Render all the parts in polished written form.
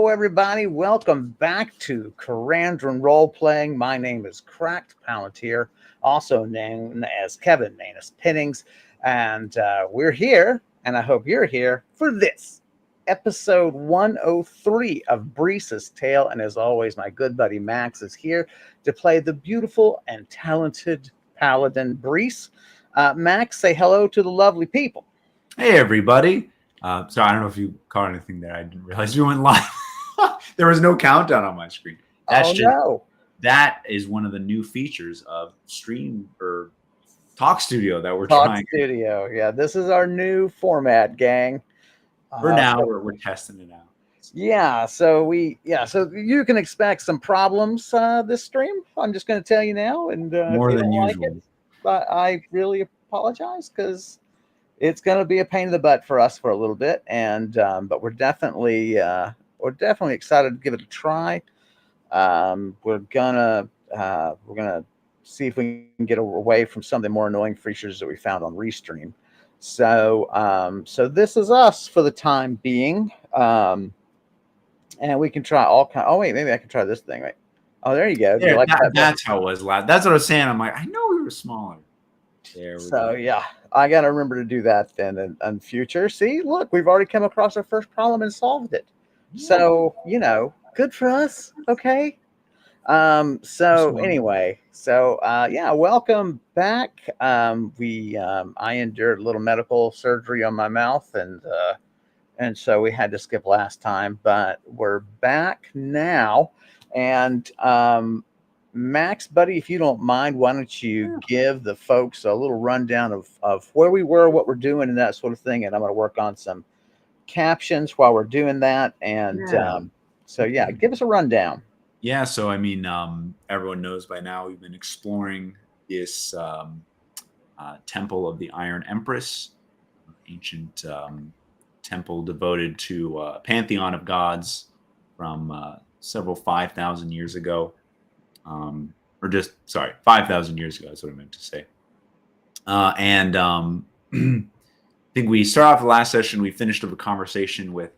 Hello, everybody. Welcome back to Karandrin Role Playing. My name is Cracked Palantir, also known as Kevin Manus Pinnings, and we're here, and I hope you're here for this episode 103 of Brise's Tale. And as always, my good buddy Max is here to play the beautiful and talented paladin Brise. Max, say hello to the lovely people. Hey, everybody. Sorry, I don't know if you caught anything there. I didn't realize you went live. There was no countdown on my screen. No. That is one of the new features of Stream or Talk Studio that we're Talk trying. Studio. Yeah, this is our new format, gang. For now, we're testing it out. So you can expect some problems this stream. I'm just going to tell you now, and More than usual. But I really apologize because it's going to be a pain in the butt for us for a little bit, and but we're definitely excited to give it a try. We're gonna see if we can get away from some of the more annoying features that we found on Restream. So this is us for the time being, and we can try all kind. Oh wait, maybe I can try this thing. Right? Oh, there you go. Yeah, like that's how it was loud. That's what I was saying. I'm like, I know we were smaller. There we go. Yeah, I got to remember to do that then in future. See, look, we've already come across our first problem and solved it. Yeah. So, good for us. Okay. Anyway, welcome back. I endured a little medical surgery on my mouth and so we had to skip last time, but we're back now. And, Max, buddy, if you don't mind, why don't you give the folks a little rundown of where we were, what we're doing, and that sort of thing. And I'm going to work on some captions while we're doing that. And give us a rundown. Yeah, so I mean, everyone knows by now we've been exploring this Temple of the Iron Empress, ancient temple devoted to a pantheon of gods from several 5,000 years ago. 5,000 years ago, that's what I meant to say. I think we start off the last session, we finished up a conversation with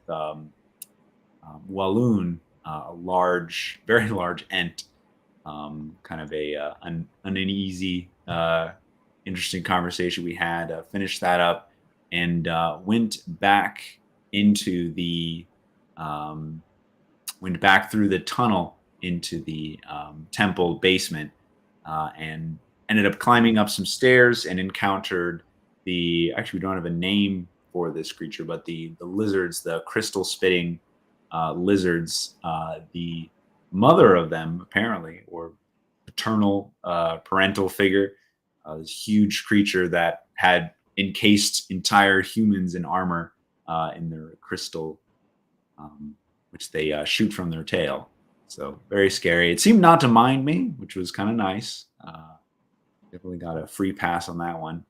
Walloon, a very large ent, kind of an uneasy, interesting conversation we had. Finished that up and went back through the tunnel into the temple basement and ended up climbing up some stairs and encountered actually we don't have a name for this creature, but the lizards, the crystal spitting lizards, the mother of them apparently, or parental figure, this huge creature that had encased entire humans in armor in their crystal, which they shoot from their tail. So very scary. It seemed not to mind me, which was kind of nice. Definitely got a free pass on that one.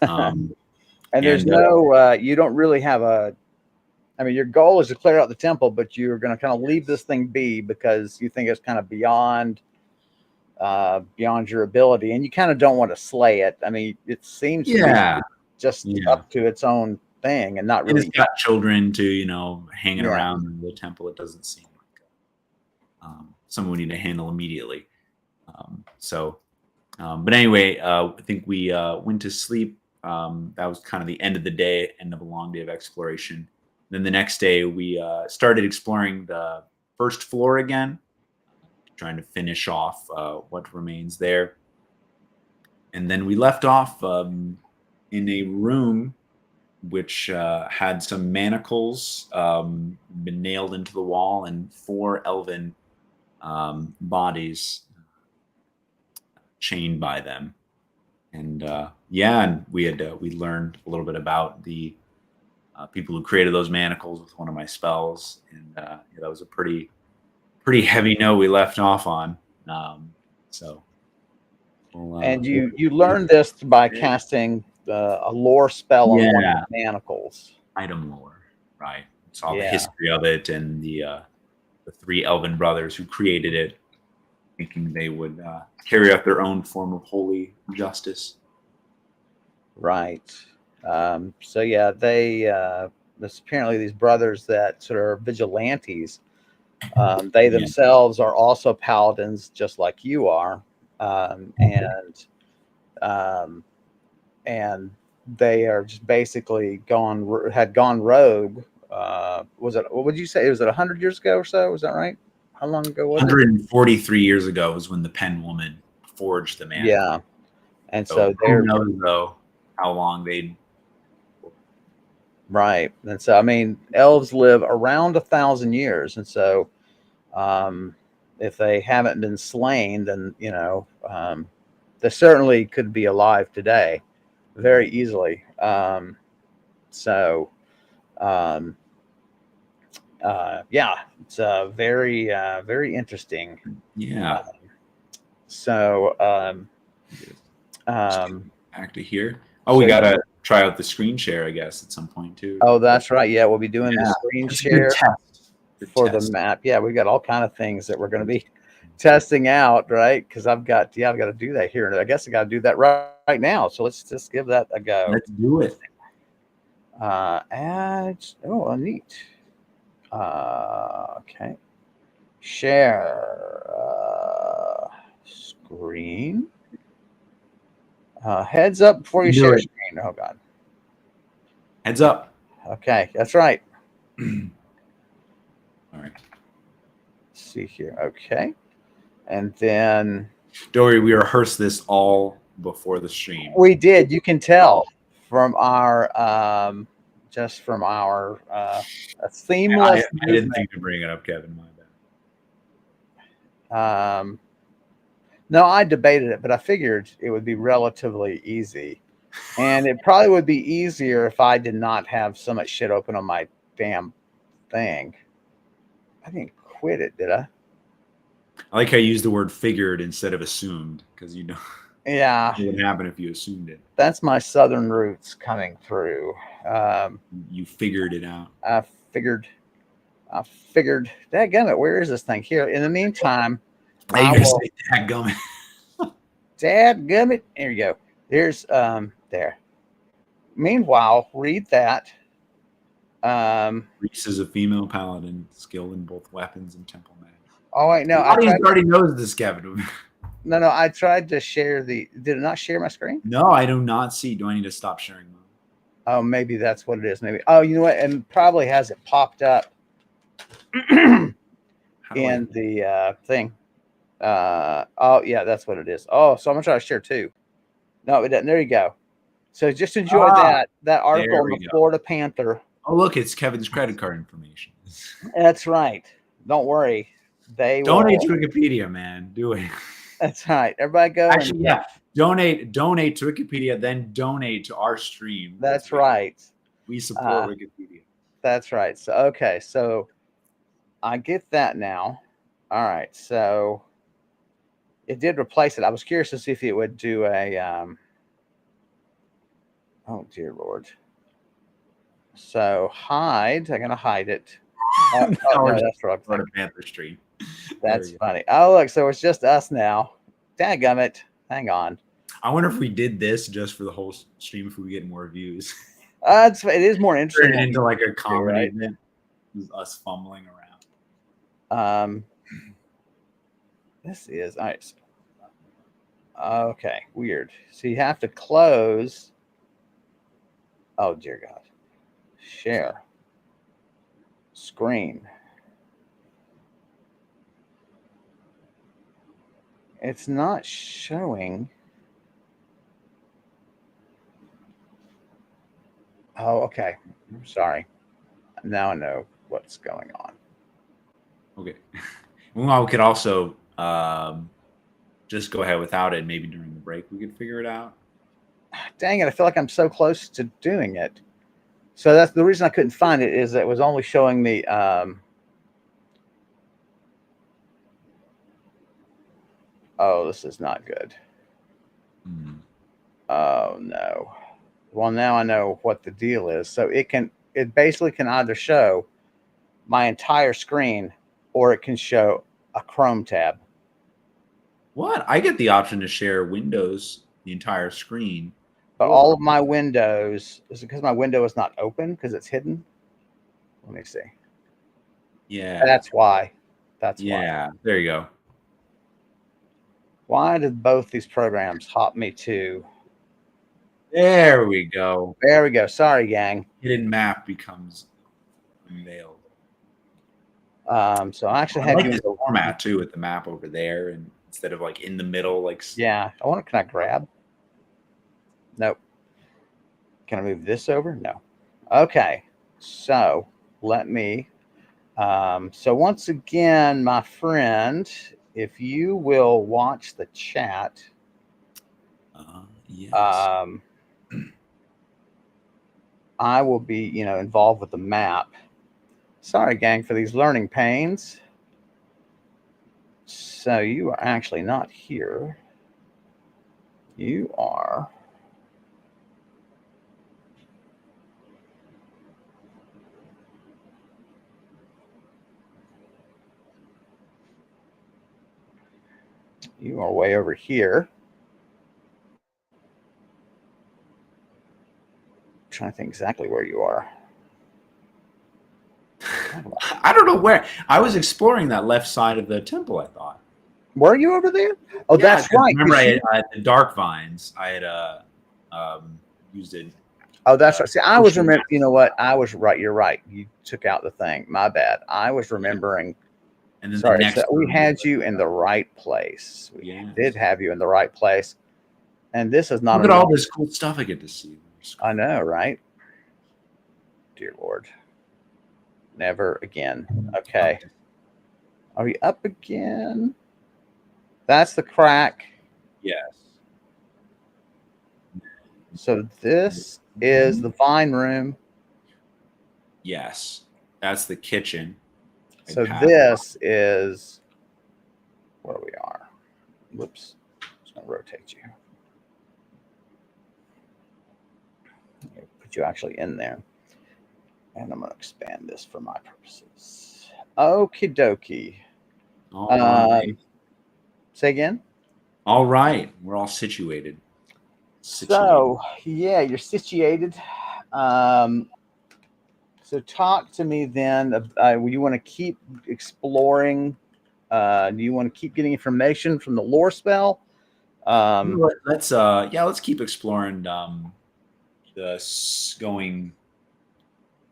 And there's you don't really have your goal is to clear out the temple, but you're going to kind of leave this thing be because you think it's kind of beyond your ability, and you kind of don't want to slay it. I mean, it seems to be just up to its own thing and not really. And it's got children too, hanging around in the temple. It doesn't seem like someone we need to handle immediately. But anyway, I think we went to sleep. That was kind of the end of the day, end of a long day of exploration. Then the next day, we started exploring the first floor again, trying to finish off what remains there. And then we left off in a room which had some manacles been nailed into the wall and 4 elven bodies chained by them. And and we learned a little bit about the people who created those manacles with one of my spells, and that was a pretty heavy note we left off on. And you learned this by casting a lore spell on one of the manacles. Item lore, right? Saw the history of it and the 3 elven brothers who created it, thinking they would carry out their own form of holy justice. Right. They apparently these brothers that sort of are vigilantes They Yeah. themselves are also paladins, just like you are, um, and they are just basically had gone rogue. Was it? What would you say? Was it 100 years ago or so? Was that right? How long ago was it? 143 years ago was when the Pen Woman forged the man. Yeah, and So so who they're knows though how long they'd. right. And so I mean, elves live around 1,000 years, and so um, if they haven't been slain, then they certainly could be alive today, very easily. So. Um, yeah, it's very interesting. Yeah. So, um, Back to here. Oh, we so gotta try out the screen share, I guess, at some point too. oh, that's right. Yeah, we'll be doing the Yeah, screen it's a good share test. Good for the test. map. Yeah, we got all kind of things that we're going to be testing out, right? Because I've got to do that here. I guess I got to do that right now. So let's just give that a go. Let's do it. Add. Oh, neat. Okay. Share screen. Heads up before you Do share it. screen. Oh God. Heads up. Okay, that's right. All right. Let's see here. Okay, and then Don't worry, we rehearsed this all before the stream. we did. You can tell from our just from our seamless I didn't think to bring it up, Kevin. My bad. No, I debated it, but I figured it would be relatively easy. And it probably would be easier if I did not have so much shit open on my damn thing. I didn't quit it, did I? I like how you used the word figured instead of assumed, because you know Yeah, what would happen if you assumed it. that's my southern roots coming through. You figured it out. I figured, dadgummit, where is this thing? Here. In the meantime, Hey, you guys say dadgummit. dadgummit. There you go. There's there. Meanwhile, read that. Reese is a female paladin, skilled in both weapons and temple magic. Oh wait, no, The audience already knows this, Kevin. No, I tried to share did it not share my screen? No, I do not see. Do I need to stop sharing mode? Oh, maybe that's what it is. Maybe. Oh, you know what? And probably has it popped up in the thing. Oh yeah, that's what it is. Oh, so I'm gonna try to share too. No, it doesn't. There you go. So just enjoy that article on the Florida Panther. Oh, look, it's Kevin's credit card information. That's right. Don't worry. They donate to Wikipedia, man. Do it. That's right. Everybody go. Actually, yeah. Donate to Wikipedia, then donate to our stream. That's right. We support Wikipedia. That's right. So okay, so I get that now. All right. So it did replace it. I was curious to see if it would do a oh dear Lord. So hide. I'm gonna hide it. No, that's right. Florida Panther stream. That's funny. Oh look, so it's just us now. Dadgummit. Hang on. I wonder if we did this just for the whole stream, if we get more views. It is more interesting. Turn it into like a comedy event. Us fumbling around. This is all right. Okay, weird. So you have to close. Oh dear God. Share screen. It's not showing. Oh, okay. Sorry. Now I know what's going on. Okay. Well, we could also just go ahead without it. Maybe during the break we could figure it out. Dang it! I feel like I'm so close to doing it. So that's the reason I couldn't find it, is that it was only showing me. Oh, this is not good. Oh no. Well, now I know what the deal is. So it basically can either show my entire screen or it can show a Chrome tab. What? I get the option to share Windows, the entire screen. But all of my windows, is it because my window is not open because it's hidden? Let me see. Yeah. That's why. That's why. Yeah, there you go. Why did both these programs hop me to? There we go. There we go. Sorry, gang. Hidden map becomes unveiled. So I actually I have like you. this format too, with the map over there, and instead of like in the middle, like Yeah. I wonder, can I grab? Nope. Can I move this over? No. Okay. So let me. So once again, my friend, if you will watch the chat. Yes. I will be, involved with the map. Sorry, gang, for these learning pains. So you are actually not here. You are. You are way over here. I'm trying to think exactly where you are. I don't know where. I was exploring that left side of the temple, I thought. Were you over there? Oh, Yeah, that's right. Remember, I had the dark vines. I had used it. Oh, that's right. See, I was remembering. You know what? I was right. You're right. You took out the thing. My bad. I was remembering. And then Sorry. the next So we one had was you in the right place. We Yeah. did have you in the right place. And this is not. Look at all this cool stuff I get to see. I know, right? Dear Lord. Never again. Okay. Are we up again? That's the crack. Yes. So this is the vine room. Yes. That's the kitchen. So this is where we are. Whoops. I'm just going to rotate you. Put you actually in there. And I'm going to expand this for my purposes. Okie dokie. All right. Say again? All right. We're all situated. So, yeah, you're situated. So talk to me then. You want to keep exploring? Do you want to keep getting information from the lore spell? Let's keep exploring going.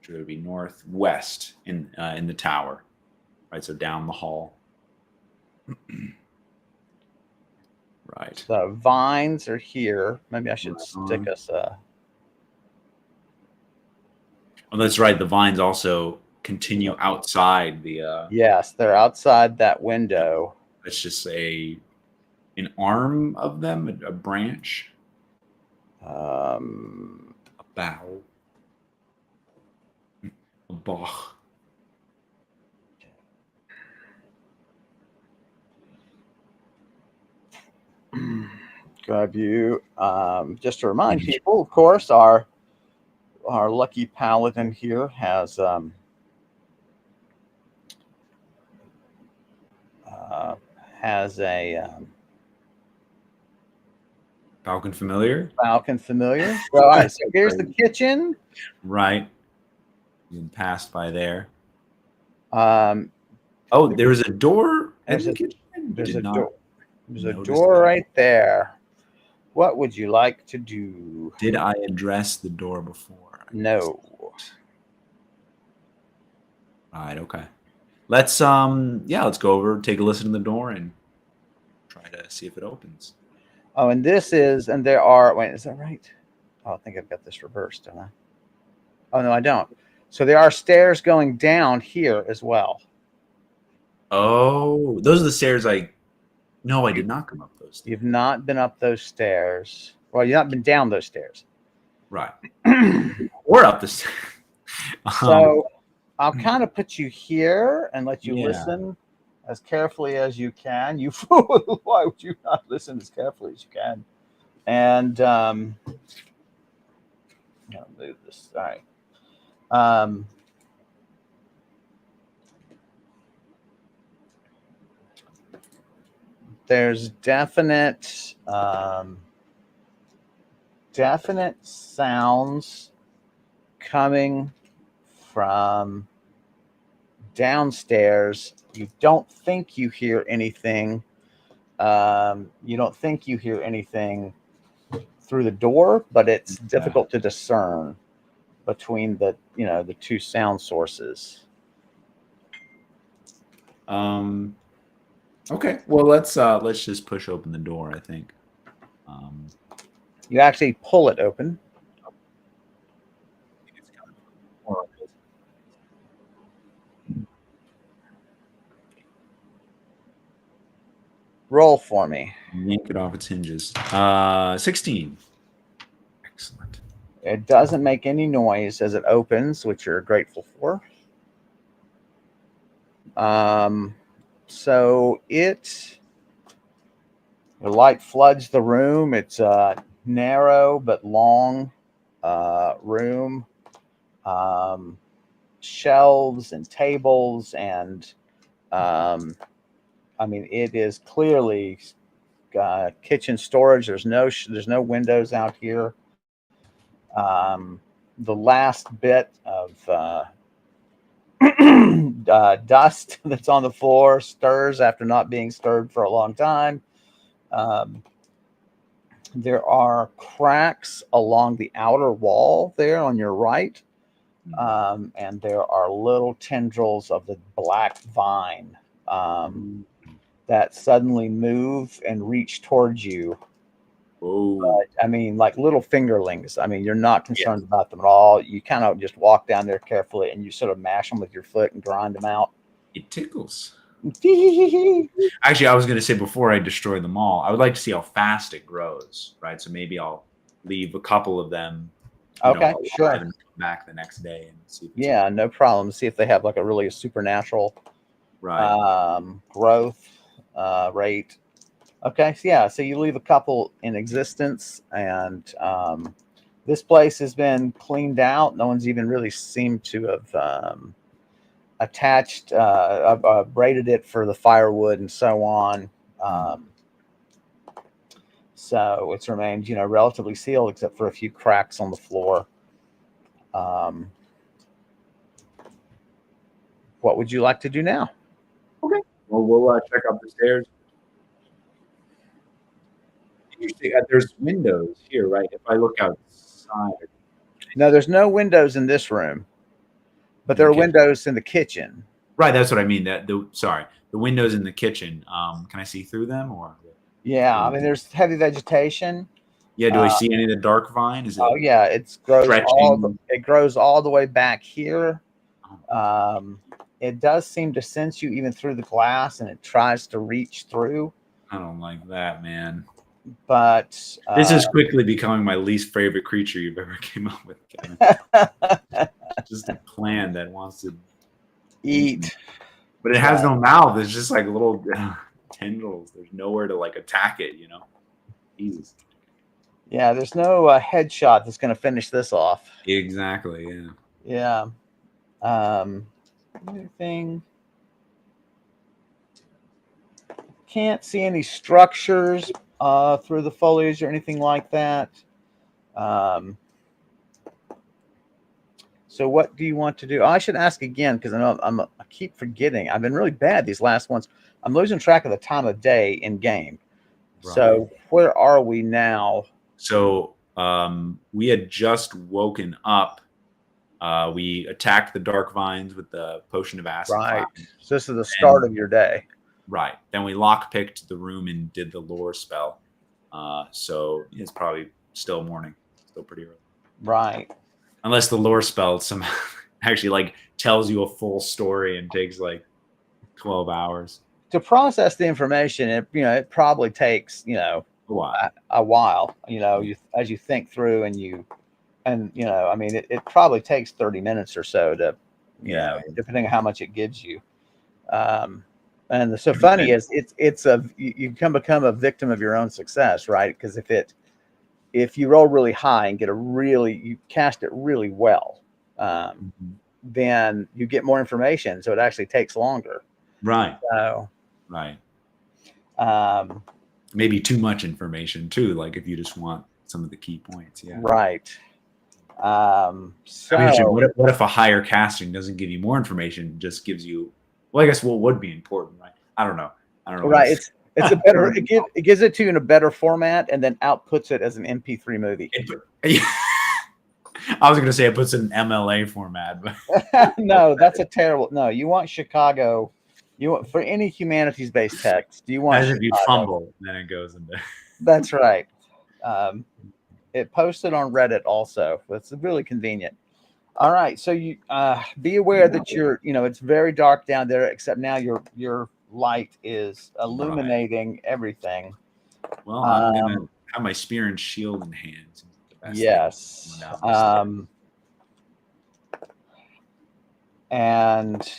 Sure, it would be northwest in the tower, right? So down the hall. Right. So vines are here. Maybe I should stick us a. Oh, that's right. The vines also continue outside the. Yes, they're outside that window. Let's just say an arm of them, a branch. A bough. A bough. Grab you. Just to remind people, of course, our lucky paladin here has a Falcon familiar. Falcon familiar. All right, so here's the kitchen. Right. You passed by there. Oh, there was a door in the kitchen. There's a door. There's a door right there. What would you like to do? Did I address the door before? No. Right. Okay. Let's let's go over, take a listen to the door, and try to see if it opens. Oh, and this is, and there are. Wait, is that right? Oh, I think I've got this reversed, don't I? Oh no, I don't. So there are stairs going down here as well. Oh, those are the stairs. No, I did not come up those stairs. You've not been up those stairs. Well, you've not been down those stairs. Right. Or up the stairs. So I'll kind of put you here and let you listen as carefully as you can. You fool! Why would you not listen as carefully as you can? And I'll move this. All right. There's definite sounds coming from downstairs. You don't think you hear anything. You don't think you hear anything through the door, but it's difficult to discern between the two sound sources. Okay. Well, let's just push open the door, I think. You actually pull it open. Roll for me. Yank it off its hinges. 16. Excellent. It doesn't make any noise as it opens, which you're grateful for. So the light floods the room. It's a narrow but long room. Shelves and tables, and it is clearly kitchen storage. There's no windows out here. The last bit of dust that's on the floor stirs after not being stirred for a long time. There are cracks along the outer wall there on your right. And there are little tendrils of the black vine that suddenly move and reach towards you. Oh, like little fingerlings. You're not concerned about them at all. You kind of just walk down there carefully and you sort of mash them with your foot and grind them out. It tickles. Actually, I was going to say before I destroy them all, I would like to see how fast it grows, right? So maybe I'll leave a couple of them. Okay, sure. And come back the next day and see. No problem. See if they have like a really supernatural growth rate. Okay, so you leave a couple in existence, and this place has been cleaned out. No one's even really seemed to have attached, braided it for the firewood and so on. So it's remained, relatively sealed except for a few cracks on the floor. What would you like to do now? Okay. Well, we'll check out the stairs. There's windows here, right? If I look outside. No, there's no windows in this room, but there are windows in the kitchen. Right, that's what I mean. The windows in the kitchen. Can I see through them, or? Yeah, there's heavy vegetation. Yeah, do I see any of the dark vine? Is it? Oh yeah, it grows all the way back here. It does seem to sense you even through the glass, and it tries to reach through. I don't like that, man. But this is quickly becoming my least favorite creature you've ever came up with, Kevin. Just a plant that wants to eat, but it has no mouth. It's just like little tendrils. There's nowhere to like attack it, Jesus. Yeah, there's no headshot that's going to finish this off. Exactly. Yeah. Anything? Can't see any structures through the foliage or anything like that. So what do you want to do? I should ask again because I know I keep forgetting. I've been really bad these last ones. I'm losing track of the time of day in game. Right. So where are we now? So we had just woken up. We attacked the dark vines with the potion of acid. Right. So this is the start of your day. Right. Then we lockpicked the room and did the lore spell. So it's probably still morning. Still pretty early. Right. Unless the lore spell somehow actually like tells you a full story and takes like 12 hours. To process the information, it probably takes, a while, as you think through it probably takes 30 minutes or so to, depending on how much it gives you. And so funny is you can become a victim of your own success, right? Because if you roll really high and you cast it really well, then you get more information. So it actually takes longer. Right. So, right. Maybe too much information too. Like if you just want some of the key points. Yeah. Right. So I mean, what if a higher casting doesn't give you more information, just gives you? Well, I guess what would be important, right? I don't know. right, it's a better it gives it to you in a better format and then outputs it as an MP3 movie. I was going to say it puts it in MLA format, but No, that's a terrible. No, you want Chicago. You want for any humanities-based text. Do you want as if you Chicago? fumble, then it goes into. That's right. It posted on Reddit also. It's really convenient. All right, so you be aware that it's very dark down there. Except now your light is illuminating everything. Well, I'm gonna have my spear and shield in hand. Yes. And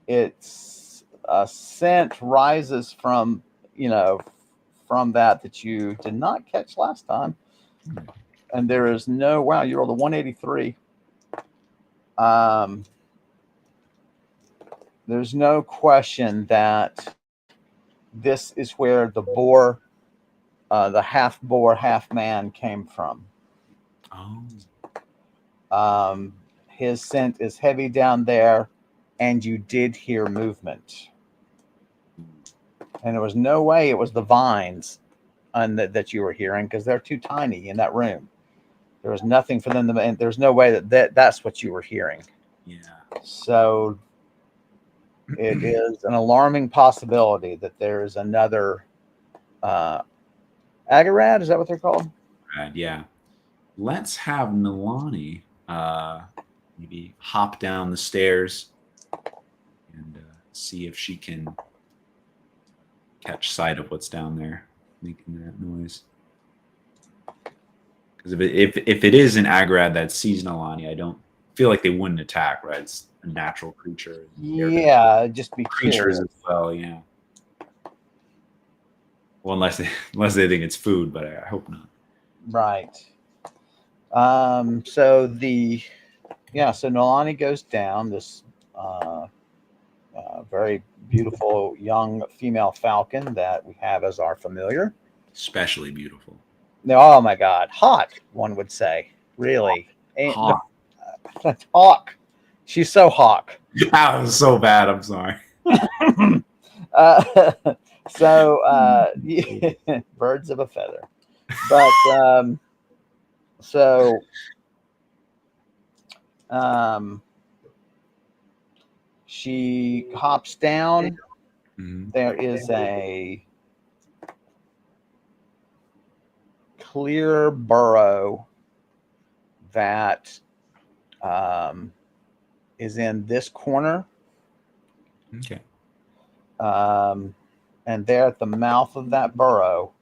it's a scent rises from that you did not catch last time. And there is no, wow, you rolled a 183. There's no question that this is where the boar, the half boar, half man came from. His scent is heavy down there, and you did hear movement. And there was no way it was the vines that you were hearing, because they're too tiny in that room. There was nothing for them to, and there's no way that's what you were hearing. Yeah. So it is an alarming possibility that there is another Agarad. Is that what they're called? Right. Yeah. Let's have Nilani maybe hop down the stairs and see if she can catch sight of what's down there making that noise. Because if it is an Agarad that sees Nilani, I don't feel like they wouldn't attack, right? It's a natural creature. Yeah, just be creatures curious. as well, yeah. Well, unless they think it's food, but I hope not. Right. So Nolani goes down, this very beautiful young female falcon that we have as our familiar. Especially beautiful. Oh my God, hot, one would say. Really, Hawk. Hawk. She's so hawk. That was so bad. I'm sorry. Birds of a feather. But she hops down. Mm-hmm. There is a clear burrow that is in this corner. Okay. And there at the mouth of that burrow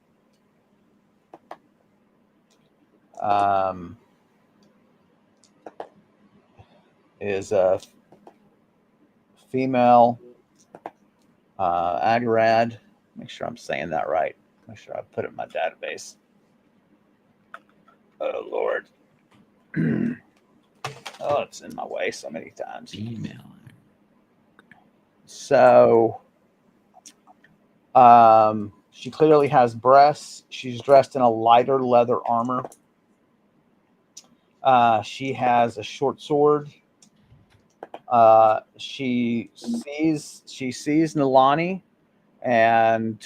is a female Agarad. Make sure I'm saying that right. Make sure I put it in my database. Oh, Lord. Oh, it's in my way so many times. Email. So she clearly has breasts. She's dressed in a lighter leather armor. She has a short sword. She sees Nilani and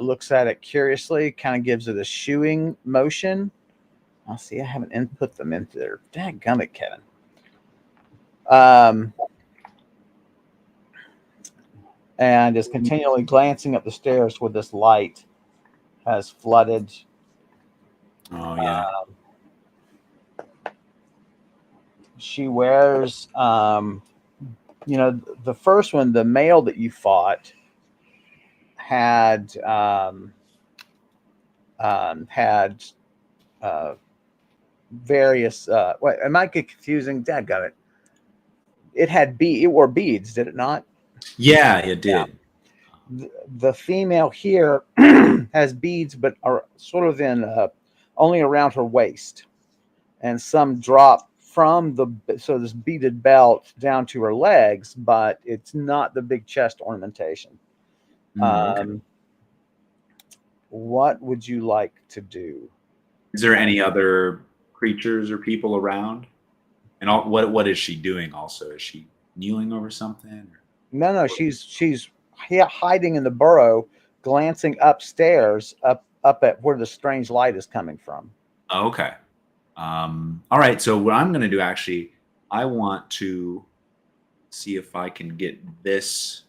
looks at it curiously, kind of gives it a shooing motion. I'll see, I haven't input them into there. Dadgummit, Kevin. And is continually glancing up the stairs where this light has flooded. Oh, yeah. She wears, the first one, the male that you fought, had various. Wait, it might get confusing. Dad got it. It wore beads, did it not? Yeah, it did. Yeah. The female here has beads, but are sort of in only around her waist, and some drop from this beaded belt down to her legs, but it's not the big chest ornamentation. Okay. what would you like to do? Is there any other creatures or people around? And what is she doing? Also, is she kneeling over something? No, she's hiding in the burrow, glancing upstairs, up at where the strange light is coming from. Oh, okay. All right. So what I'm going to do, actually, I want to see if I can get this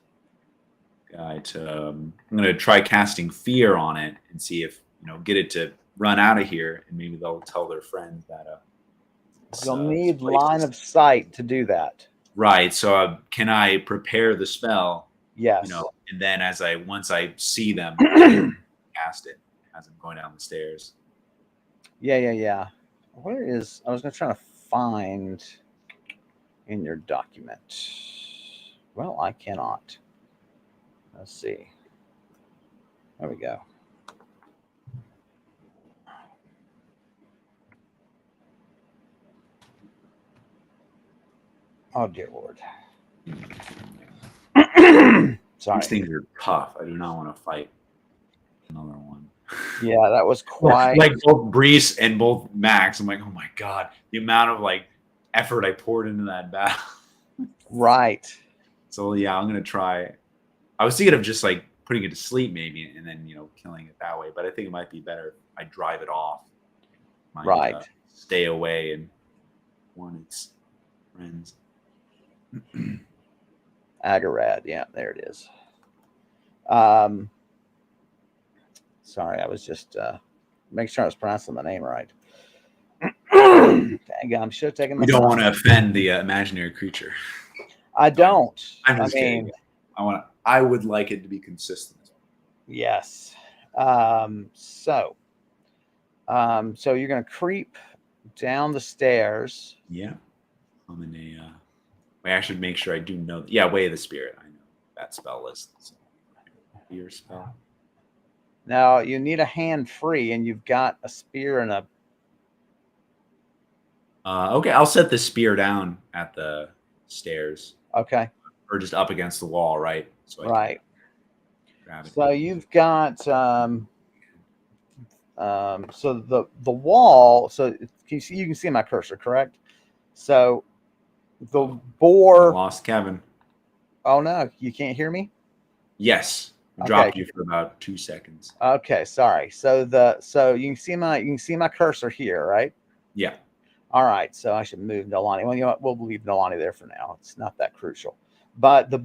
guy to. I'm going to try casting fear on it and see if get it to run out of here, and maybe they'll tell their friends that You'll this need place line is of sight to do that. right. So can I prepare the spell? Yes. And then once I see them, cast it as I'm going down the stairs. Yeah. Where is? I was going to try to find in your document. Well, I cannot. Let's see. There we go. Oh dear Lord. Sorry. These things are tough. I do not want to fight another one. Yeah, that was quite like both Brise and both Max. I'm like, oh my god, the amount of effort I poured into that battle. right. So yeah, I'm gonna try. I was thinking of just putting it to sleep maybe, and then killing it that way. But I think it might be better if I drive it off. Right. Stay away and warn its friends. Agarad, yeah, there it is. Sorry, I was just making sure I was pronouncing the name right. Dang, I should have taken. We don't want to offend the imaginary creature. I don't. I'm just kidding. I would like it to be consistent. Yes. So you're gonna creep down the stairs. Yeah. I'm in a. I should make sure I do know. Yeah, Way of the Spirit. I know that spell list. So, fear spell. Now you need a hand free, and you've got a spear and a. Okay, I'll set the spear down at the stairs. Okay. Or just up against the wall, right? So right. Grab it. So you've got so the wall. So you can see my cursor, correct? So the boar. I lost Kevin. Oh no, you can't hear me? Yes. I dropped you for about 2 seconds. Okay, sorry. So you can see my cursor here, right? Yeah. All right. So I should move Nolani. Well, you know what? We'll leave Nolani there for now. It's not that crucial. But the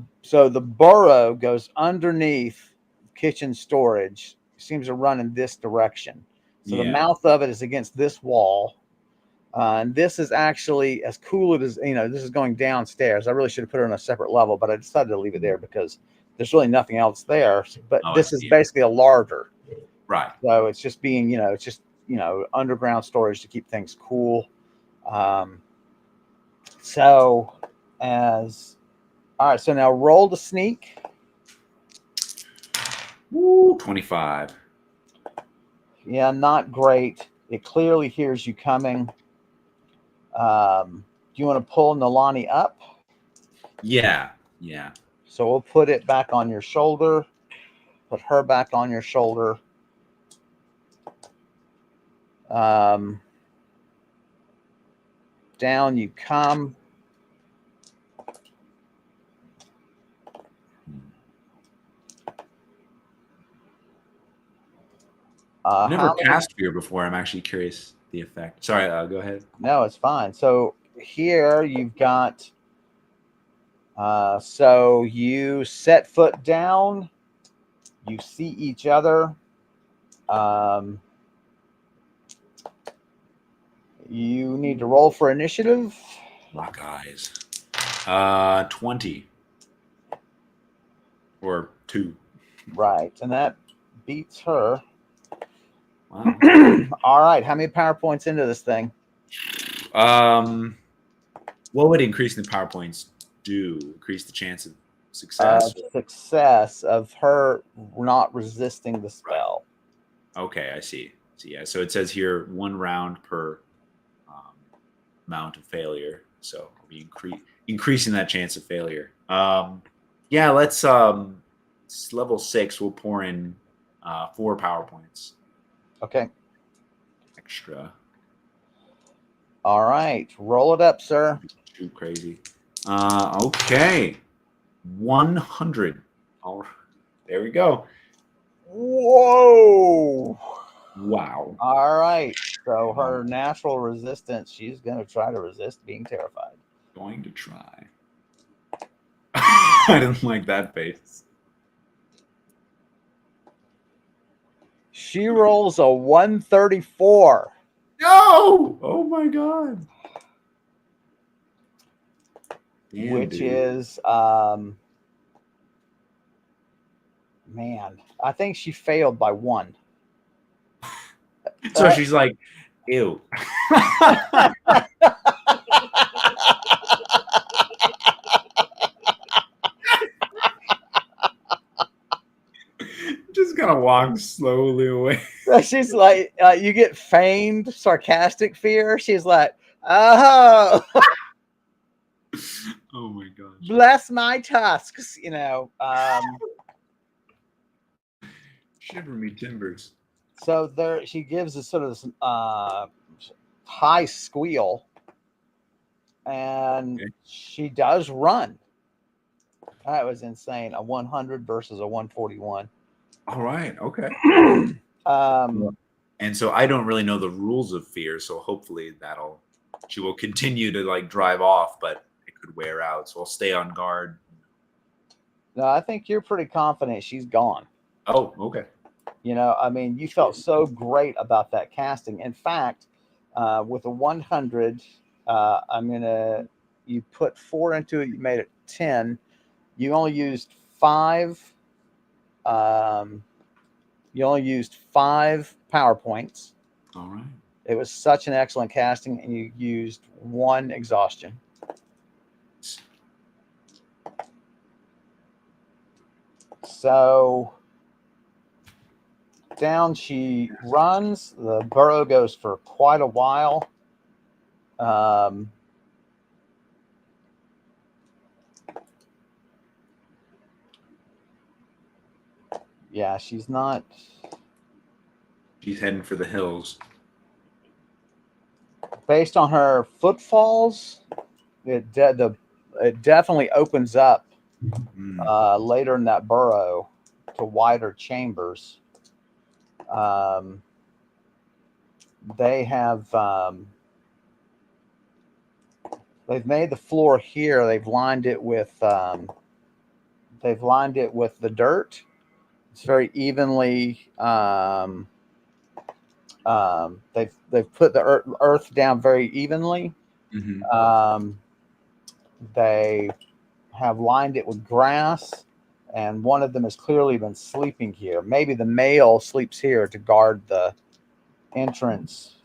burrow goes underneath kitchen storage. It seems to run in this direction. So the mouth of it is against this wall. And this is actually as cool as this is going downstairs. I really should have put it on a separate level, but I decided to leave it there because there's really nothing else there. But this is basically a larder. Right. So it's just being, it's just, underground storage to keep things cool. All right. So now roll to sneak. Woo, 25. Yeah, not great. It clearly hears you coming. Do you want to pull Nolani up? Yeah. So we'll put it back on your shoulder. Put her back on your shoulder. Down you come. I've never cast fear before. I'm actually curious the effect. Sorry, go ahead. No, it's fine. So here you've got. So you set foot down. You see each other. You need to roll for initiative. Lock eyes. 20. Or 2. Right, and that beats her. Wow. All right, how many power points into this thing? What would increasing the power points do? Increase the chance of success? Success of her not resisting the spell. Right. Okay, I see. So it says here 1 round per amount of failure. So I'll be increasing that chance of failure. Let's level 6. We'll pour in 4 power points Okay. extra. All right. Roll it up, sir. Too crazy. Okay. 100. All right. There we go. Whoa. Wow. All right. So her natural resistance, she's going to try to resist being terrified. Going to try. I didn't like that face. She rolls a 134. No! Oh my god. Damn, which dude. is man, I think she failed by 1. So she's like, ew. Just gonna walk slowly away. She's like, you get feigned sarcastic fear. She's like, oh, Oh my gosh. bless my tusks, Shiver me timbers. So there, she gives a sort of high squeal, and she does run. That was insane. A 100 versus a 141. All right. Okay. Um, And so I don't really know the rules of fear, so hopefully she will continue to like drive off, but it could wear out. So I'll stay on guard. no, I think you're pretty confident she's gone. Oh, okay. I mean, you felt so great about that casting. In fact, with a 100, you put 4 into it, you made it 10. You only used 5. You only used 5 PowerPoints. All right. It was such an excellent casting, and you used 1 exhaustion. So down she runs. The burrow goes for quite a while. Yeah, she's not. She's heading for the hills. Based on her footfalls, it definitely opens up later in that burrow to wider chambers. They have they've made the floor here. They've lined it with the dirt. It's very evenly. They've put the earth down very evenly. Mm-hmm. They have lined it with grass, and one of them has clearly been sleeping here. Maybe the male sleeps here to guard the entrance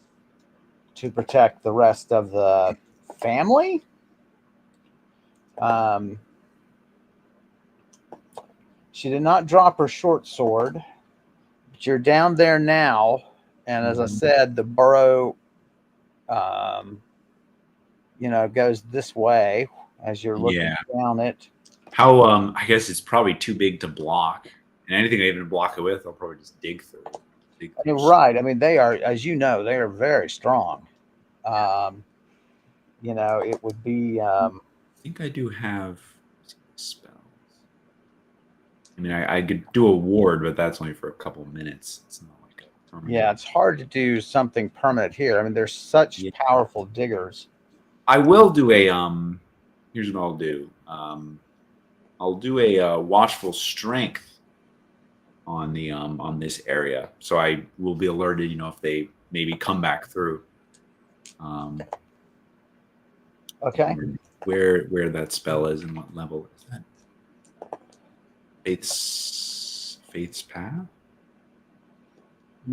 to protect the rest of the family. She did not drop her short sword, but you're down there now. And as I said, the burrow, goes this way as you're looking down it. How, I guess it's probably too big to block. And anything I even block it with, I'll probably just dig through. Right. I mean, they are, as you know, they are very strong. It would be. I think I do have spells. I mean, I could do a ward, but that's only for a couple of minutes. It's not like a permanent. Yeah, it's hard to do something permanent here. I mean, they're such powerful diggers. I will do a here's what I'll do. I'll do a watchful strength on the on this area, so I will be alerted. If they maybe come back through. Okay. Where that spell is and what level is that? Faith's path. I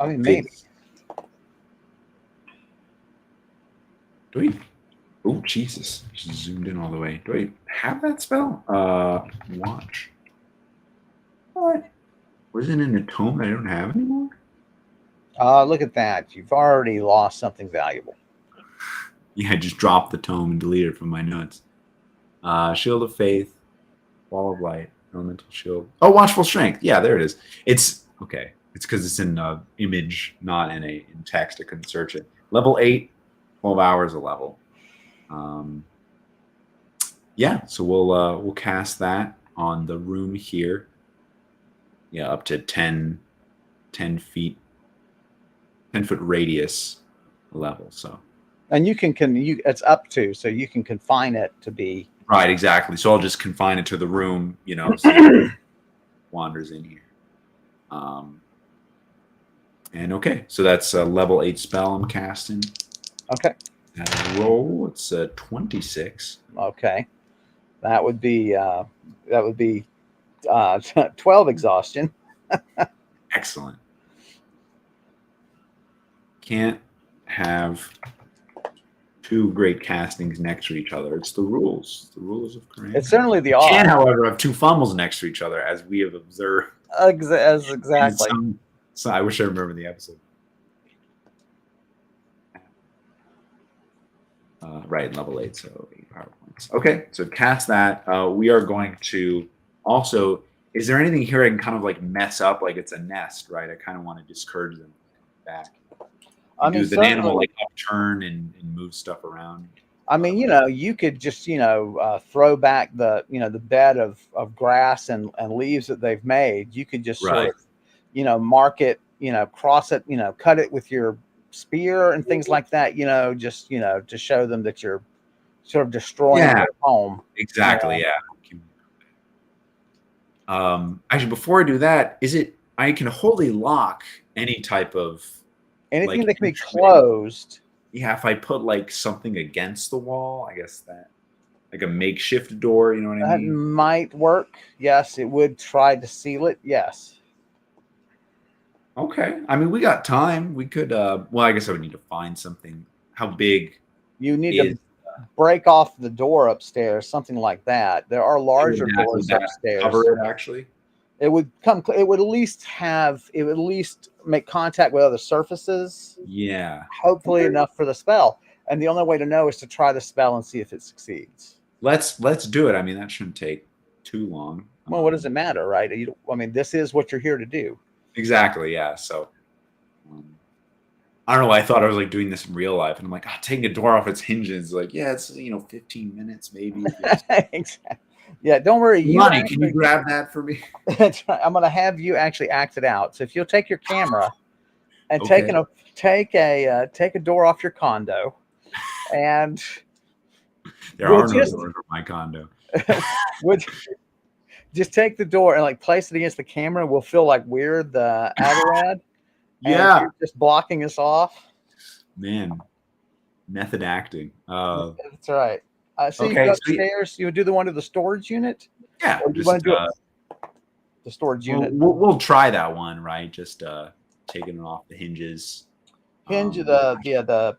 mean, maybe. Do we? Oh, Jesus. Just zoomed in all the way. Do I have that spell? Watch. What? Was it in a tome that I don't have anymore? Look at that. You've already lost something valuable. Yeah, I just dropped the tome and deleted it from my notes. Shield of Faith, Wall of Light, Elemental Shield. Oh, Watchful Strength. Yeah, there it is. It's Okay. It's because it's in image, not in text. I couldn't search it. Level 8, 12 hours a level. Yeah, so we'll cast that on the room here. Yeah, up to 10 feet, 10-foot radius level. So And you can it's up to, so you can confine it to be right, exactly. So I'll just confine it to the room, so it wanders in here. And okay, so that's a level 8 spell I'm casting. okay. Roll, it's a 26. Okay, that would be 12 exhaustion. Excellent. Can't have two great castings next to each other. It's the rules. The rules of Karandrin. It's certainly the Can, odd. however, have two fumbles next to each other, as we have observed. Exactly. So I wish I remember the episode. Right, level 8, so 8 power points. Okay, so cast that. We are going to also. Is there anything here I can kind of like mess up? Like it's a nest, right? I kind of want to discourage them back. Does an animal like upturn and move stuff around? I mean, you could just, throw back the bed of grass and leaves that they've made. You could just sort of, mark it, cross it, cut it with your spear and things like that, just, to show them that you're sort of destroying their home. Exactly. Yeah. Actually, before I do that, I can wholly lock any type of anything that can be closed. Yeah, if I put like something against the wall, I guess that like a makeshift door, you know what I mean? That might work. Yes, it would try to seal it. Yes. Okay. I mean, we got time. We could well, I guess I would need to find something. How big? You need to break off the door upstairs, something like that. There are larger doors upstairs. Cover it actually. It would at least make contact with other surfaces. Yeah. Hopefully enough for the spell. And the only way to know is to try the spell and see if it succeeds. Let's do it. I mean, that shouldn't take too long. Well, what does it matter, right? I mean, this is what you're here to do. Exactly. Yeah. So I don't know why I thought I was like doing this in real life, and I'm like, taking a door off its hinges. Like, yeah, it's 15 minutes maybe. Exactly. Yeah, don't worry. Money, can you grab that for me? I'm going to have you actually act it out. So if you'll take your camera and take a door off your condo, and there are no doors on my condo. Just take the door and like place it against the camera. We'll feel like we're the Adarad. Yeah, you're just blocking us off. Man, method acting. That's right. So you go upstairs. You would do the one to the storage unit. Yeah, or you want to do the storage unit. We'll try that one, right? Just taking it off the hinges. The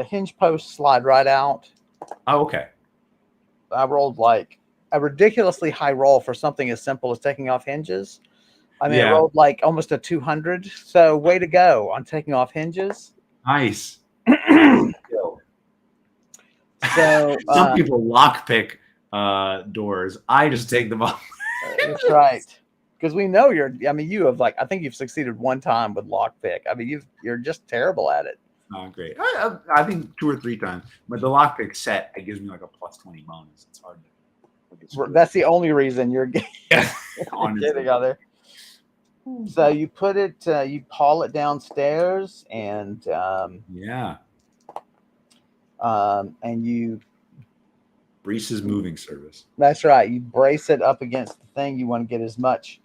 hinge posts slide right out. Oh, okay. I rolled like a ridiculously high roll for something as simple as taking off hinges. I mean, I rolled like almost a 200. So way to go on taking off hinges. Nice. So some people lockpick doors. I just take them off. That's right. Because we know you have I think you've succeeded one time with lockpick. I mean, you're just terrible at it. Oh, great. I think 2 or 3 times. But the lockpick set, it gives me like a +20 bonus. It's hard to. That's the only reason you're getting on there. So you put it, you haul it downstairs, and and you. Brise's moving service. That's right. You brace it up against the thing. You want to get as much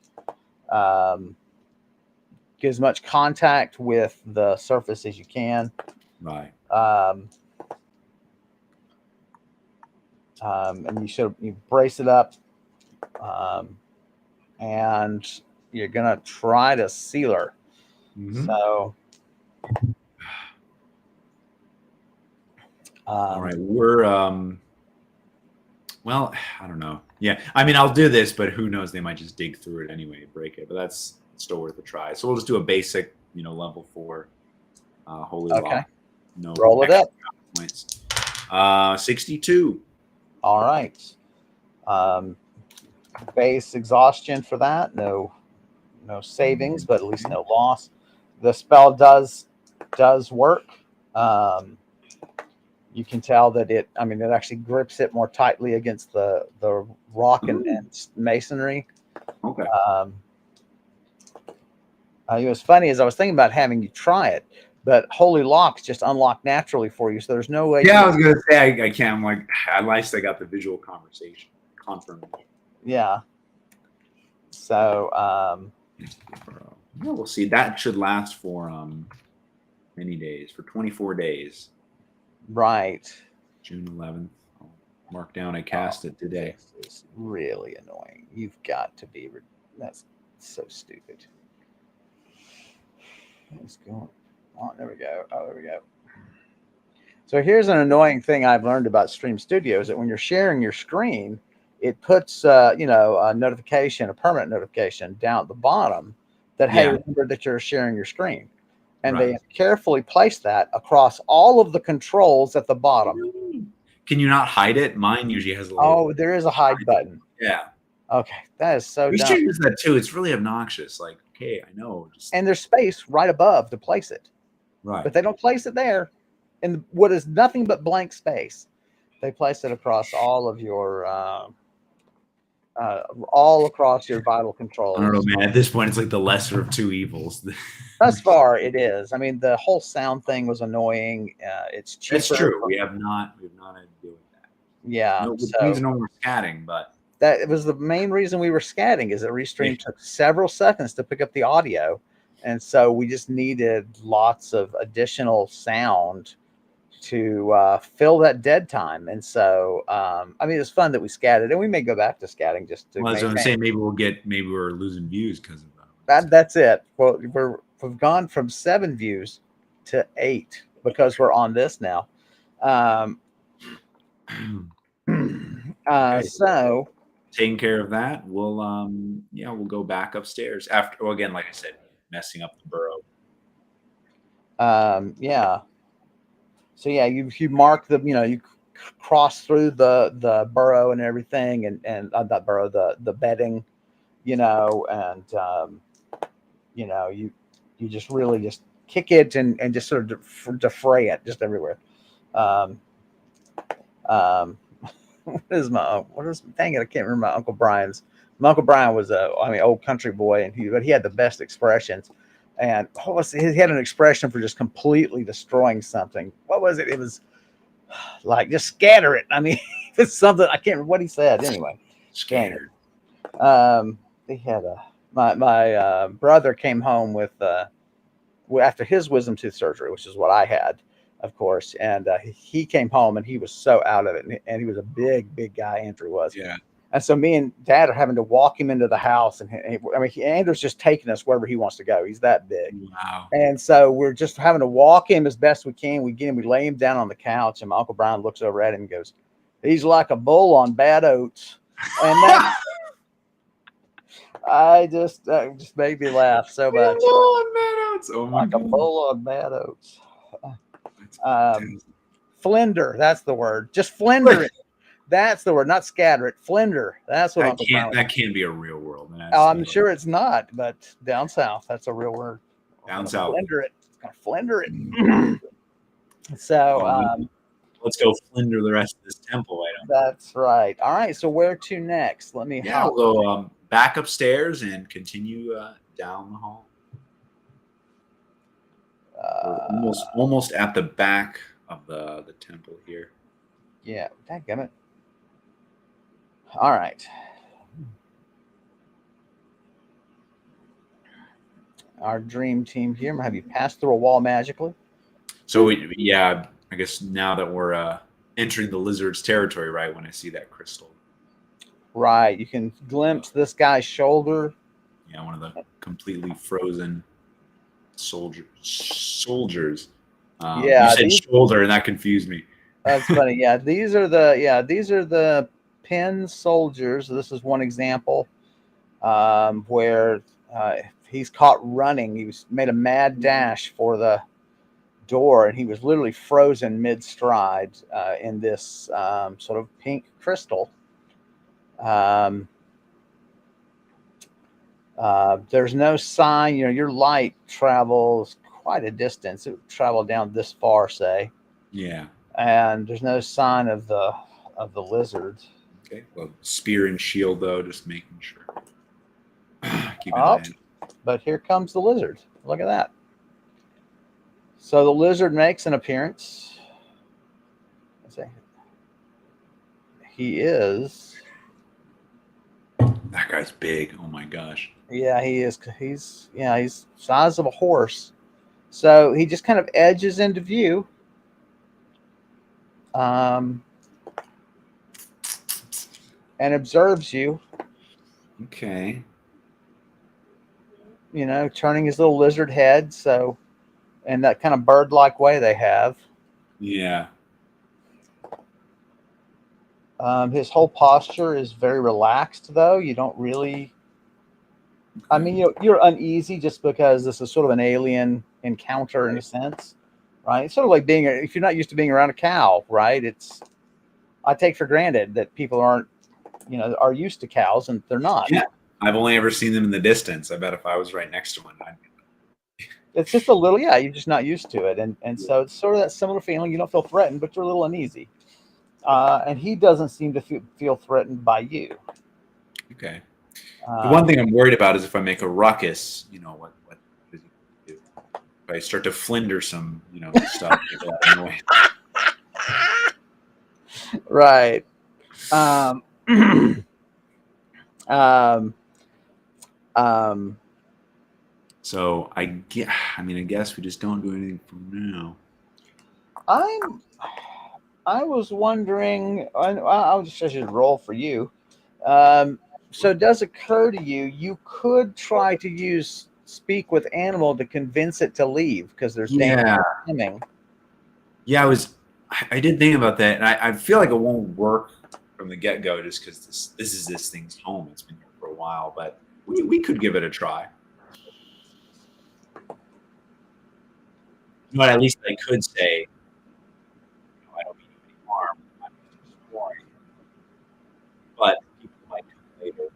contact with the surface as you can. Right. And you brace it up, and you're gonna try to seal her. Mm-hmm. So, all right, we're well, I don't know. Yeah, I mean, I'll do this, but who knows? They might just dig through it anyway and break it. But that's still worth a try. So we'll just do a basic, level 4 holy law. No, roll it up. Points. 62. All right. Base exhaustion for that. No no savings, but at least no loss. The spell does work. You can tell that it actually grips it more tightly against the rock and masonry. Okay. It was funny as I was thinking about having you try it, but holy locks just unlock naturally for you, so there's no way. Yeah, I was gonna say I can't. I'm like, at least I got the visual confirmation. Yeah. So yeah, we'll see. That should last for many days, for 24 days. Right. June 11th. I'll mark down. I cast it today. This is really annoying. You've got to be. That's so stupid. Let's go. Oh, there we go. Oh, there we go. So here's an annoying thing I've learned about Stream Studio is that when you're sharing your screen, it puts a notification, a permanent notification down at the bottom that hey, remember that you're sharing your screen, and they carefully place that across all of the controls at the bottom. Can you not hide it? Mine usually has a little. Oh, there is a hide button. Yeah. Okay, that is so we dumb. should use that too. It's really obnoxious. Like, okay, I know. And there's space right above to place it. Right. But they don't place it there in what is nothing but blank space. They place it across all of your all across your vital controls. I don't know, man. At this point, it's like the lesser of two evils. Thus far, it is. I mean, the whole sound thing was annoying. It's cheaper. That's true. We have not had to deal with that. Yeah. No, even though we're scatting, but that was the main reason we were scatting is that Restream took several seconds to pick up the audio, and so we just needed lots of additional sound to fill that dead time. And so it's fun that we scattered, and we may go back to scatting just to. Well, I was going to say maybe we're losing views because of that. That's it. Well, we've gone from 7 views to 8 because we're on this now. So taking care of that, we'll go back upstairs after. Well, again, like I said, messing up the burrow. Yeah. So yeah, you mark you cross through the burrow and everything, and not burrow, the bedding, and you just really just kick it and just sort of defray it just everywhere. Dang it, I can't remember my Uncle Brian's. My Uncle Brian was old country boy, and he had the best expressions. And he had an expression for just completely destroying something. What was it? It was like just scatter it. I mean, it's something I can't remember what he said. Anyway, scattered. They had my brother came home with after his wisdom tooth surgery, which is what I had, of course. And he came home and he was so out of it, and he was a big guy. Andrew was. Yeah. And so me and Dad are having to walk him into the house, and Andrew's just taking us wherever he wants to go. He's that big. Wow. And so we're just having to walk him as best we can. We lay him down on the couch, and my Uncle Brian looks over at him and goes, "He's like a bull on bad oats." And that just made me laugh so much. Bull on bad oats. Oh my God. A bull on bad oats. Flender, that's the word. Just flender it. That's the word, not scatter it. Flender. That's what that can't be a real world. I'm sure it's not, but down south, that's a real word. Down south. Flender it. It's gonna flender it. So let's go flender the rest of this temple item. That's right. All right. So where to next? Let me I'll go back upstairs and continue down the hall. We're almost at the back of the temple here. Yeah, dadgummit. All right. Our dream team here. I'm gonna have you pass through a wall magically. So I guess now that we're entering the lizard's territory, right? When I see that crystal. Right. You can glimpse this guy's shoulder. Yeah, one of the completely frozen soldiers. You said shoulder, and that confused me. That's funny. Yeah, these are the pin soldiers. This is one example where he's caught running. He made a mad dash for the door, and he was literally frozen mid-stride in this sort of pink crystal. There's no sign. Your light travels quite a distance. It would travel down this far, say, Yeah. and there's no sign of the lizard. Okay. Well, spear and shield though, just making sure. Keep an Oh, eye on. but here comes the lizard. Look at that. So the lizard makes an appearance. Let's see. He is. That guy's big. Oh my gosh. Yeah, he is. He's size of a horse. So he just kind of edges into view. Um, and observes you, Okay. turning his little lizard head. So, in that kind of bird like way they have. Yeah. His whole posture is very relaxed, though. You don't really, I Okay. mean, you're uneasy just because this is sort of an alien encounter in a sense, right? It's sort of like if you're not used to being around a cow, right? I take for granted that people are used to cows and they're not. Yeah. I've only ever seen them in the distance. I bet if I was right next to one, I'd It's just a little, yeah, you're just not used to it. And so it's sort of that similar feeling. You don't feel threatened, but you're a little uneasy. And he doesn't seem to feel threatened by you. okay. The one Um, thing I'm worried about is if I make a ruckus, what is he gonna do? If I start to flinder some, stuff, make a lot of noise. right. Um, um, um, So I guess we just don't do anything for now. I'm. I was wondering. I'll just I should roll for you. Um, so it does occur to you you could try to use speak with animal to convince it to leave because there's danger Yeah. coming. Yeah, I did think about that, and I feel like it won't work from the get go just because this is this thing's home. It's been here for a while, but we could give it a try. But at least I could say, I don't mean you any harm. I'm just exploring, but people might come later.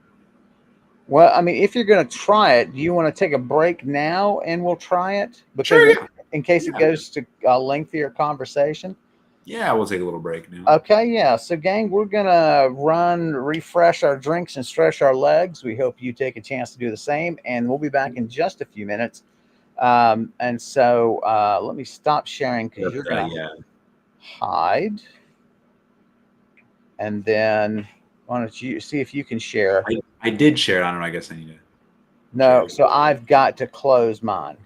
Well, I mean, if you're going to try it, do you want to take a break now and we'll try it? Because Sure, yeah, in case it yeah, goes to a lengthier conversation. yeah. We'll take a little break now. Okay, yeah. So, gang, we're going to refresh our drinks, and stretch our legs. We hope you take a chance to do the same. And we'll be back in just a few minutes. And so let me stop sharing because you're going to Yeah, hide. And then why don't you see if you can share? I did share it. I don't know. I guess I need to share No, it. so I've got to close mine.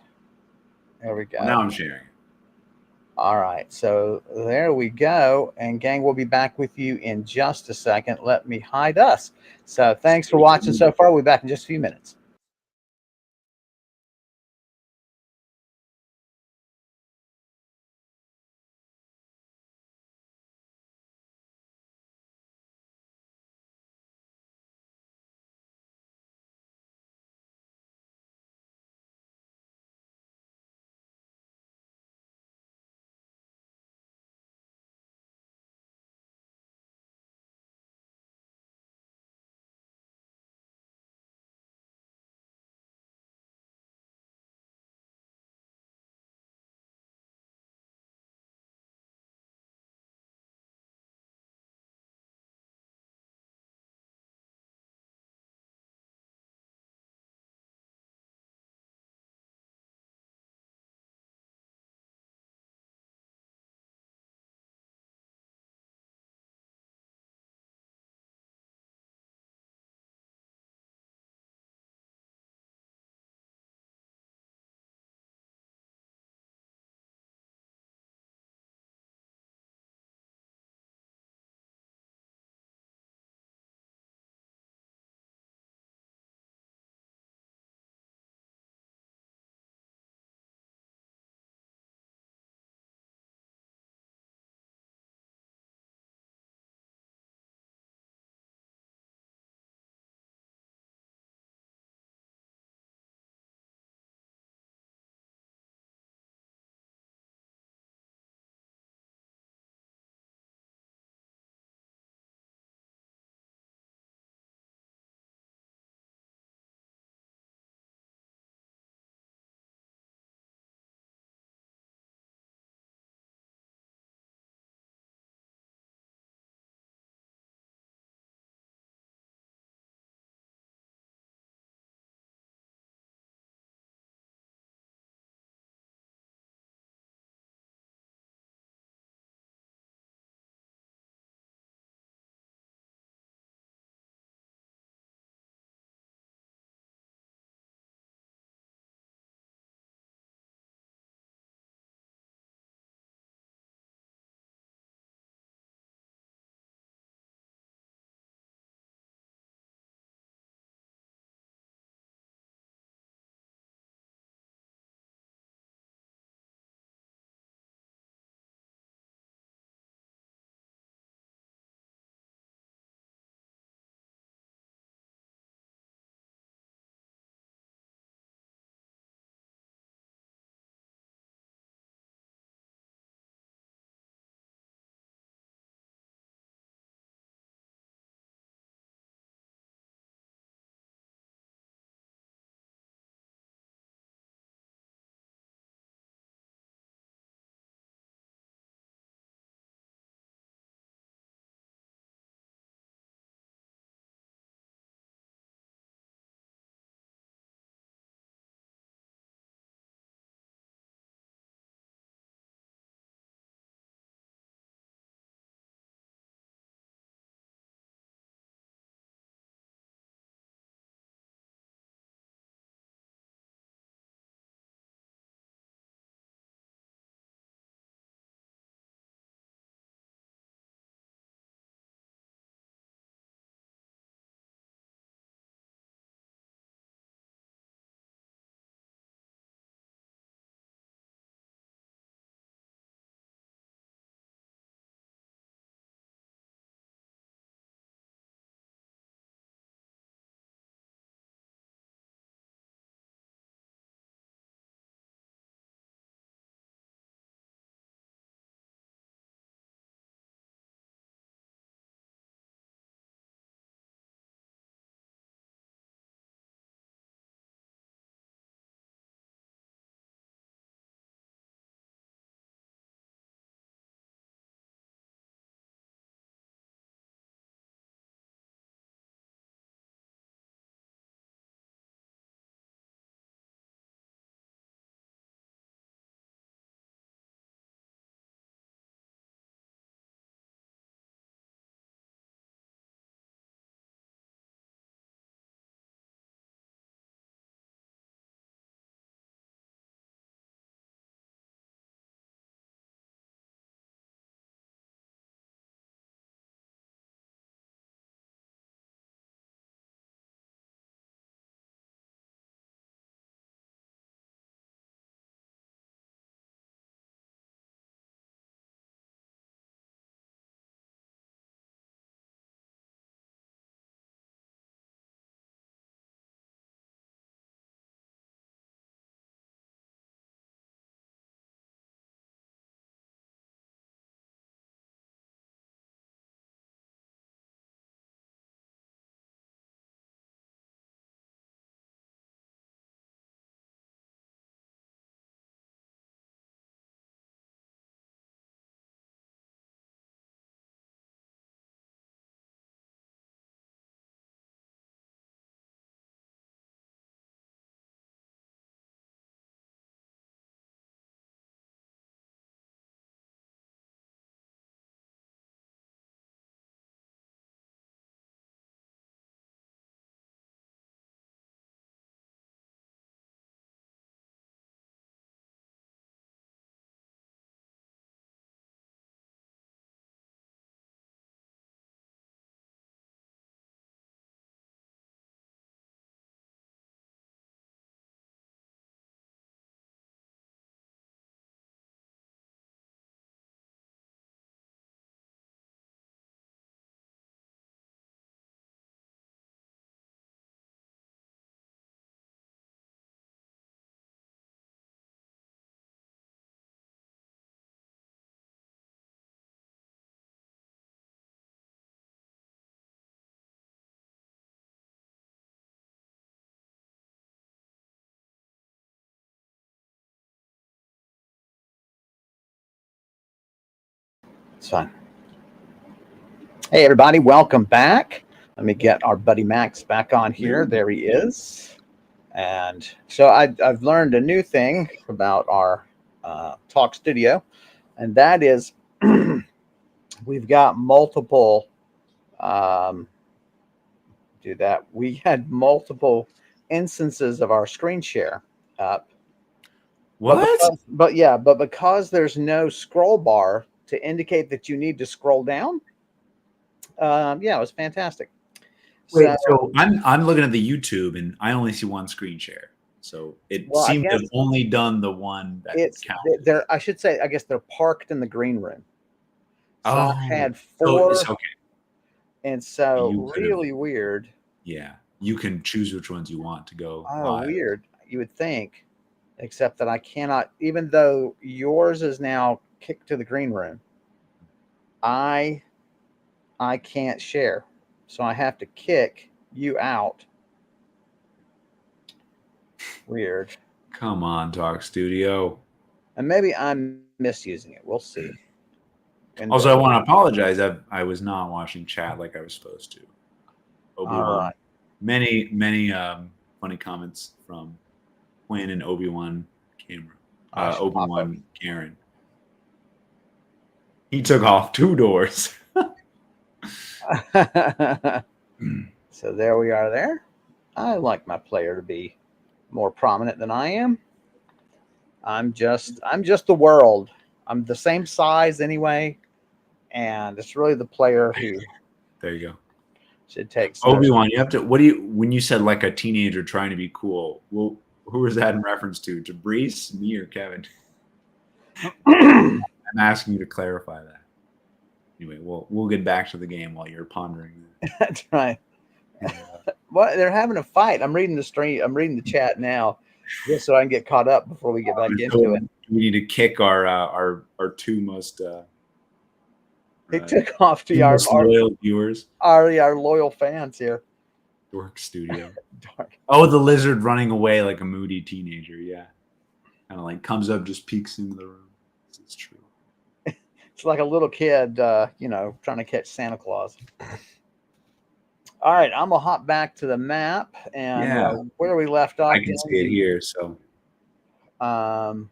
There we Well, go. now I'm sharing. All right, so there we go. And gang, we'll be back with you in just a second. Let me hide us. So thanks for watching so far. We'll be back in just a few minutes. It's fine. Hey, everybody, welcome back. Let me get our buddy Max back on here. There he is. And so I've learned a new thing about our talk studio, and that is we've got multiple. We had multiple instances of our screen share up. What? But because there's no scroll bar to indicate that you need to scroll down, it was fantastic. Wait, so I'm looking at the YouTube and I only see one screen share. So it seemed to have only done the one that counted. They're, I should say, I guess they're parked in the green room. So I had 4. So, okay. And so really weird. Yeah. You can choose which ones you want to go. Oh, weird. You would think, except that I cannot, even though yours is now kicked to the green room, I can't share. So I have to kick you out. Weird. Come on, Talk Studio. And maybe I'm misusing it. We'll see. Also, I want to apologize. I was not watching chat like I was supposed to. Obi-Wan. Many funny comments from Quinn and Obi-Wan Obi-Wan Karen. He took off 2 doors. So there we are there. I like my player to be more prominent than I am. I'm just the world. I'm the same size anyway, and it's really the player who. There you go. Should take Obi-Wan. You have to. What do you? When you said like a teenager trying to be cool, well, who was that in reference to? To Brise, me, or Kevin? I'm asking you to clarify that. Anyway, we'll get back to the game while you're pondering that. That's right. Well, they're having a fight. I'm reading the stream. I'm reading the chat now, just so I can get caught up before we get back into it. We need to kick our 2 most. They took off to our loyal viewers, our loyal fans here. Dork Studio. Oh, the lizard running away like a moody teenager. Yeah, kind of like comes up, just peeks into the room. It's true. It's like a little kid, trying to catch Santa Claus. All right, I'm gonna hop back to the map and where we left off. I can see it here. So, and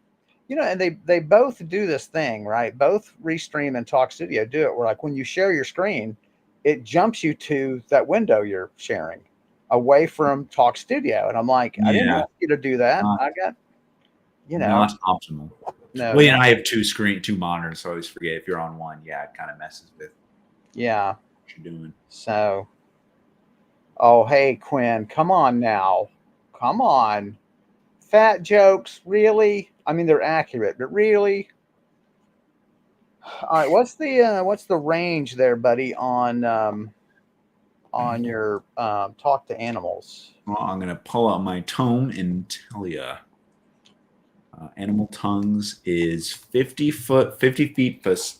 they both do this thing, right? Both Restream and Talk Studio do it. Where like when you share your screen, it jumps you to that window you're sharing, away from Talk Studio. And I'm like, I didn't ask you to do that. I got, not optimal. No. Well, I have 2 monitors, so I always forget if you're on one. Yeah, it kind of messes with. Yeah. What you're doing. So. Oh, hey, Quinn, come on now. Come on. Fat jokes, really? I mean, they're accurate, but really? All right, what's the range there, buddy, on your talk to animals? Well, I'm going to pull out my tome and tell you. Animal tongues is 50 feet plus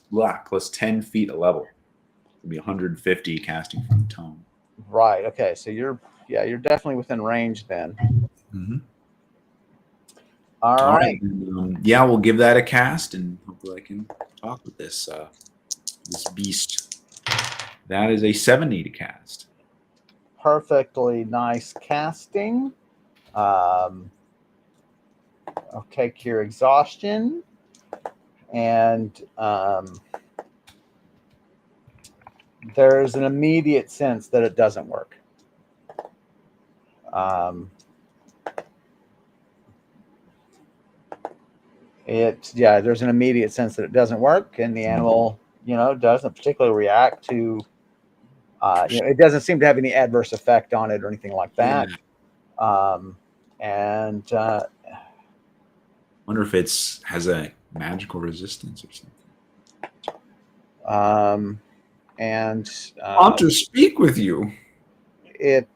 10 feet of level. It'll be 150 casting from the tome. Right. Okay. So you're definitely within range then. Mm-hmm. All right. We'll give that a cast, and hopefully I can talk with this beast. That is a 70 to cast. Perfectly nice casting. I'll take your exhaustion, and there's an immediate sense that it doesn't work. There's an immediate sense that it doesn't work, and the animal, doesn't particularly react to. It doesn't seem to have any adverse effect on it or anything like that. Yeah. Wonder if has a magical resistance or something. Want to speak with you. It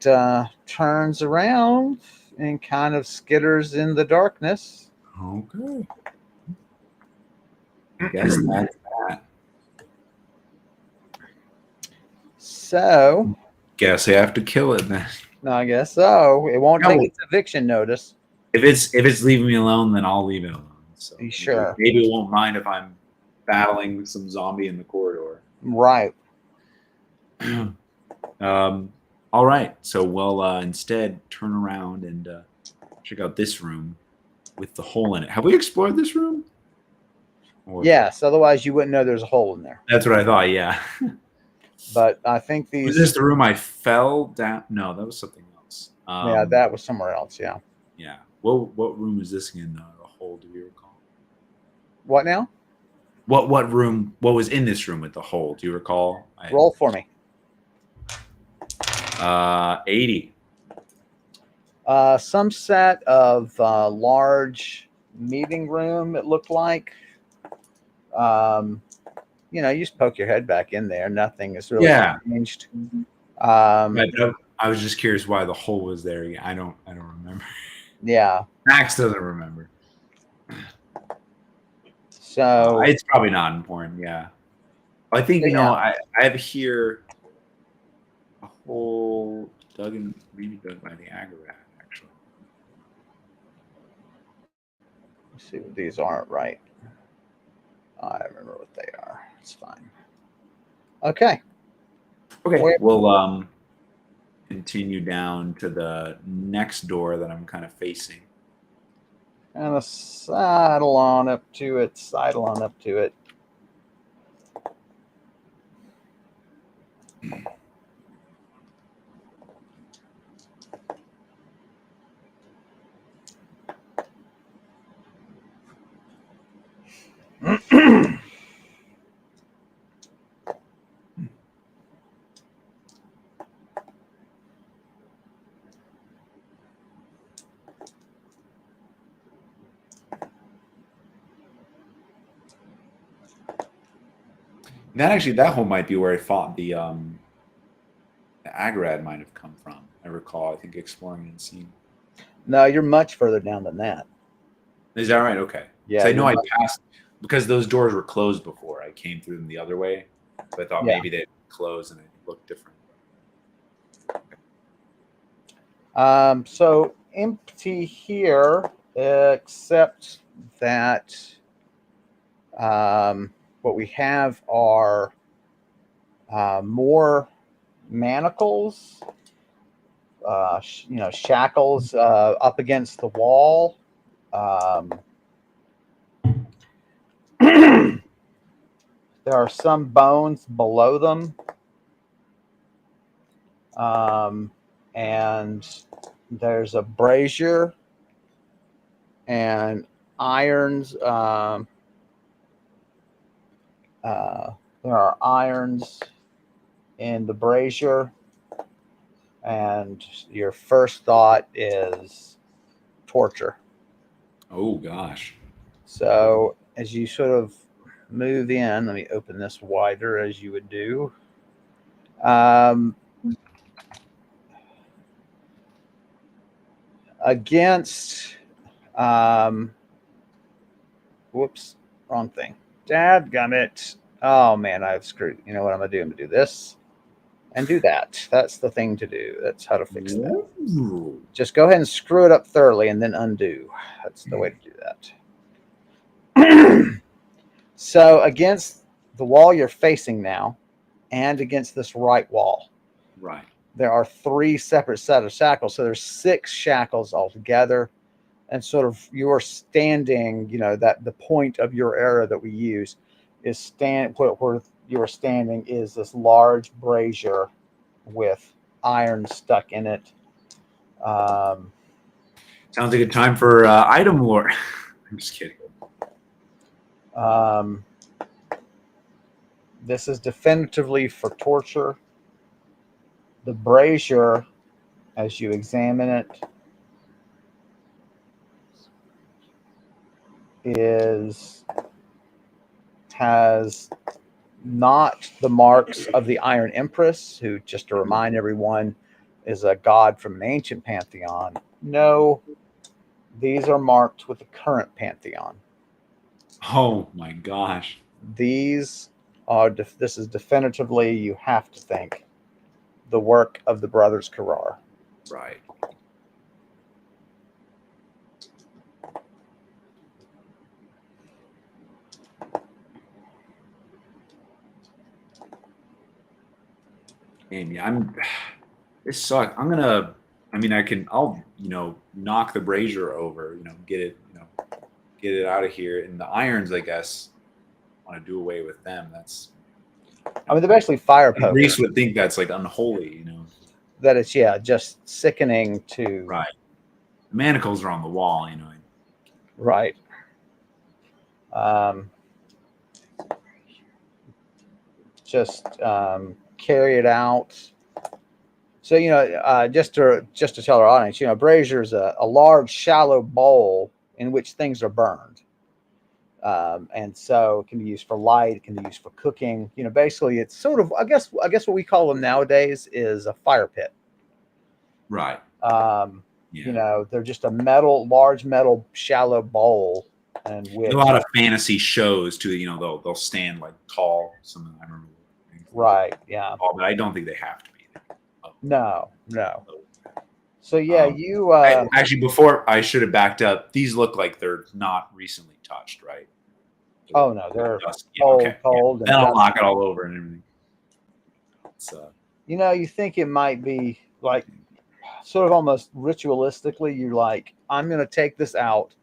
turns around and kind of skitters in the darkness. Okay. I guess that's that. So. Guess I have to kill it then. No, I guess so. It won't take its eviction notice. If it's leaving me alone, then I'll leave it alone. So sure. Maybe it won't mind if I'm battling some zombie in the corridor. Right. All right. So we'll instead turn around and check out this room with the hole in it. Have we explored this room? Or... Yes. Otherwise, you wouldn't know there's a hole in there. That's what I thought. Yeah. But I think Was these. this the room I fell down? No, that was something else. Yeah, that was somewhere else. Yeah. Yeah. What room is this again? The hole? Do you recall? What now? What room? What was in this room with the hole? Do you recall? Roll for me. 80. Some set of large meeting room. It looked like. You just poke your head back in there. Nothing is really changed. I was just curious why the hole was there. I don't remember. Yeah. Max doesn't remember. So it's probably not important. Yeah. I think I have here a hole maybe dug by the Agarat, actually. Let's see what these aren't right. I remember what they are. It's fine. Okay. We'll continue down to the next door that I'm kind of facing. And sidle on up to it. That hole might be where I fought the Agrad might have come from. I recall, I think, exploring and seeing. No, you're much further down than that. Is that right? Okay. Yeah. I know I passed because those doors were closed before. I came through them the other way. So I thought maybe they'd close and it looked different. So empty here, except that what we have are more manacles, shackles up against the wall. There are some bones below them. And there's a brazier and irons. There are irons in the brazier, and your first thought is torture. Oh gosh. So as you sort of move in, let me open this wider as you would do. Against whoops, wrong thing. Dadgummit. Oh man, I've screwed. You know what I'm gonna do? I'm gonna do this and do that. That's the thing to do. That's how to fix that. Ooh. Just go ahead and screw it up thoroughly and then undo. That's the way to do that. So against the wall you're facing now and against this right wall, right, there are 3 separate sets of shackles. So there's 6 shackles altogether. And sort of you're standing, that the point of your arrow that we use is where you're standing is this large brazier with iron stuck in it. Sounds like a time for item lore. I'm just kidding. This is definitively for torture. The brazier, as you examine it, has not the marks of the Iron Empress, who, just to remind everyone, is a god from an ancient pantheon. No, these are marked with the current pantheon. Oh my gosh. This is definitively, you have to think, the work of the brothers Karar. Right. And yeah, this sucks. I mean, I'll, knock the brazier over, get it out of here. And the irons, I guess, want to do away with them. That's, I mean, they're basically fire Greece pokers. would think that's like unholy, That it's, yeah, just sickening to. Right. The manacles are on the wall, Right. Just carry it out. So, just to tell our audience, brazier is a large, shallow bowl in which things are burned. And so it can be used for light, it can be used for cooking. Basically it's sort of, I guess what we call them nowadays is a fire pit. Right. Yeah. They're just a large metal, shallow bowl. And a lot of fantasy shows too, they'll stand like tall. I remember. Right. Yeah. But I don't think they have to be. No. So yeah, actually, before I should have backed up. These look like they're not recently touched, right? Oh no, they're cold. Then I'll knock it all over and everything. So you think it might be like sort of almost ritualistically. You're like, I'm going to take this out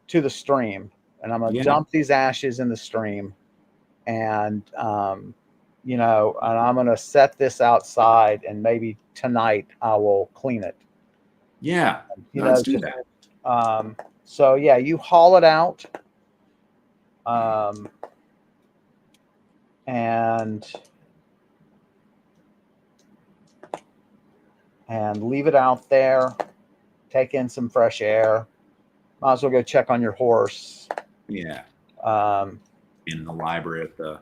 to the stream, and I'm going to dump these ashes in the stream, and and I'm going to set this outside, and maybe tonight I will clean it. Yeah, let's do that. So yeah, you haul it out, and leave it out there. Take in some fresh air. Might as well go check on your horse. Yeah. In the library at the.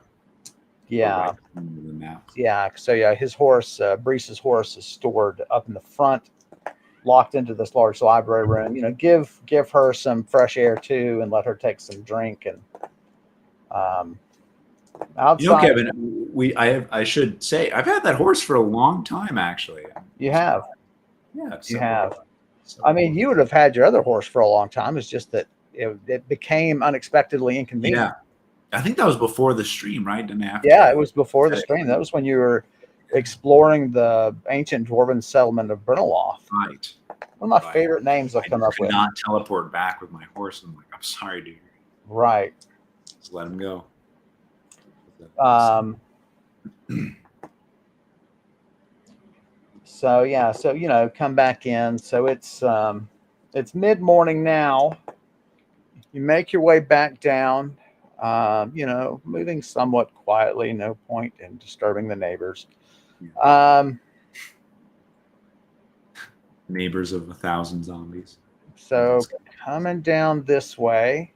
Yeah. The map. Yeah. So yeah, his horse, Brise's horse, is stored up in the front, locked into this large library room. Give her some fresh air too, and let her take some drink. And outside, Kevin, I should say I've had that horse for a long time. Actually, you have. Yeah, you have. I mean, you would have had your other horse for a long time. It's just that it became unexpectedly inconvenient. Yeah. I think that was before the stream, right? It was before the stream. That was when you were exploring the ancient dwarven settlement of Brynneloth. Right. One of my favorite names I've come up with. I not teleport back with my horse. I'm like, I'm sorry, dude. Right. Just let him go. So yeah, come back in. So it's mid-morning now. You make your way back down. Moving somewhat quietly. No point in disturbing the neighbors. Neighbors of 1,000 zombies. So coming down this way,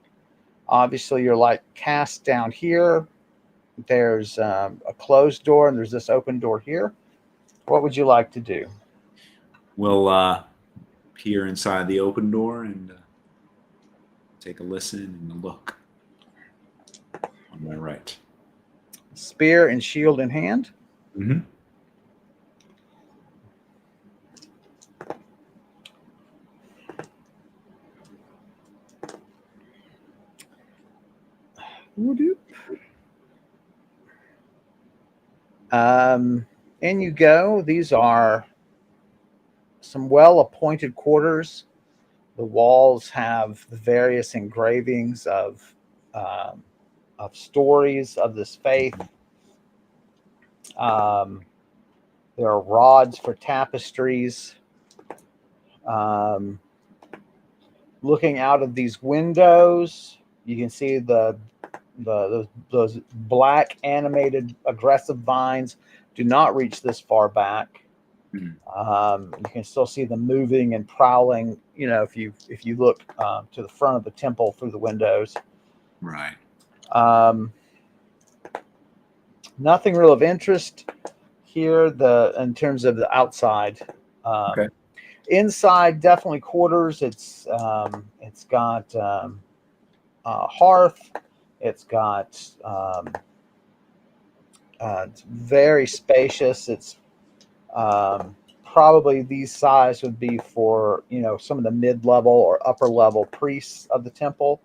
obviously you're like cast down here. There's a closed door and there's this open door here. What would you like to do? We'll peer inside the open door and take a listen and a look. On my right. Spear and shield in hand. Mm-hmm. In you go. These are some well-appointed quarters. The walls have the various engravings of stories of this faith. There are rods for tapestries. Looking out of these windows, you can see those black animated aggressive vines do not reach this far back. Mm-hmm. You can still see them moving and prowling. If you look to the front of the temple through the windows. Right. Nothing real of interest here. In terms of the outside. Okay. Inside, definitely quarters. It's got a hearth. It's got it's very spacious. It's probably these size would be for some of the mid-level or upper-level priests of the temple.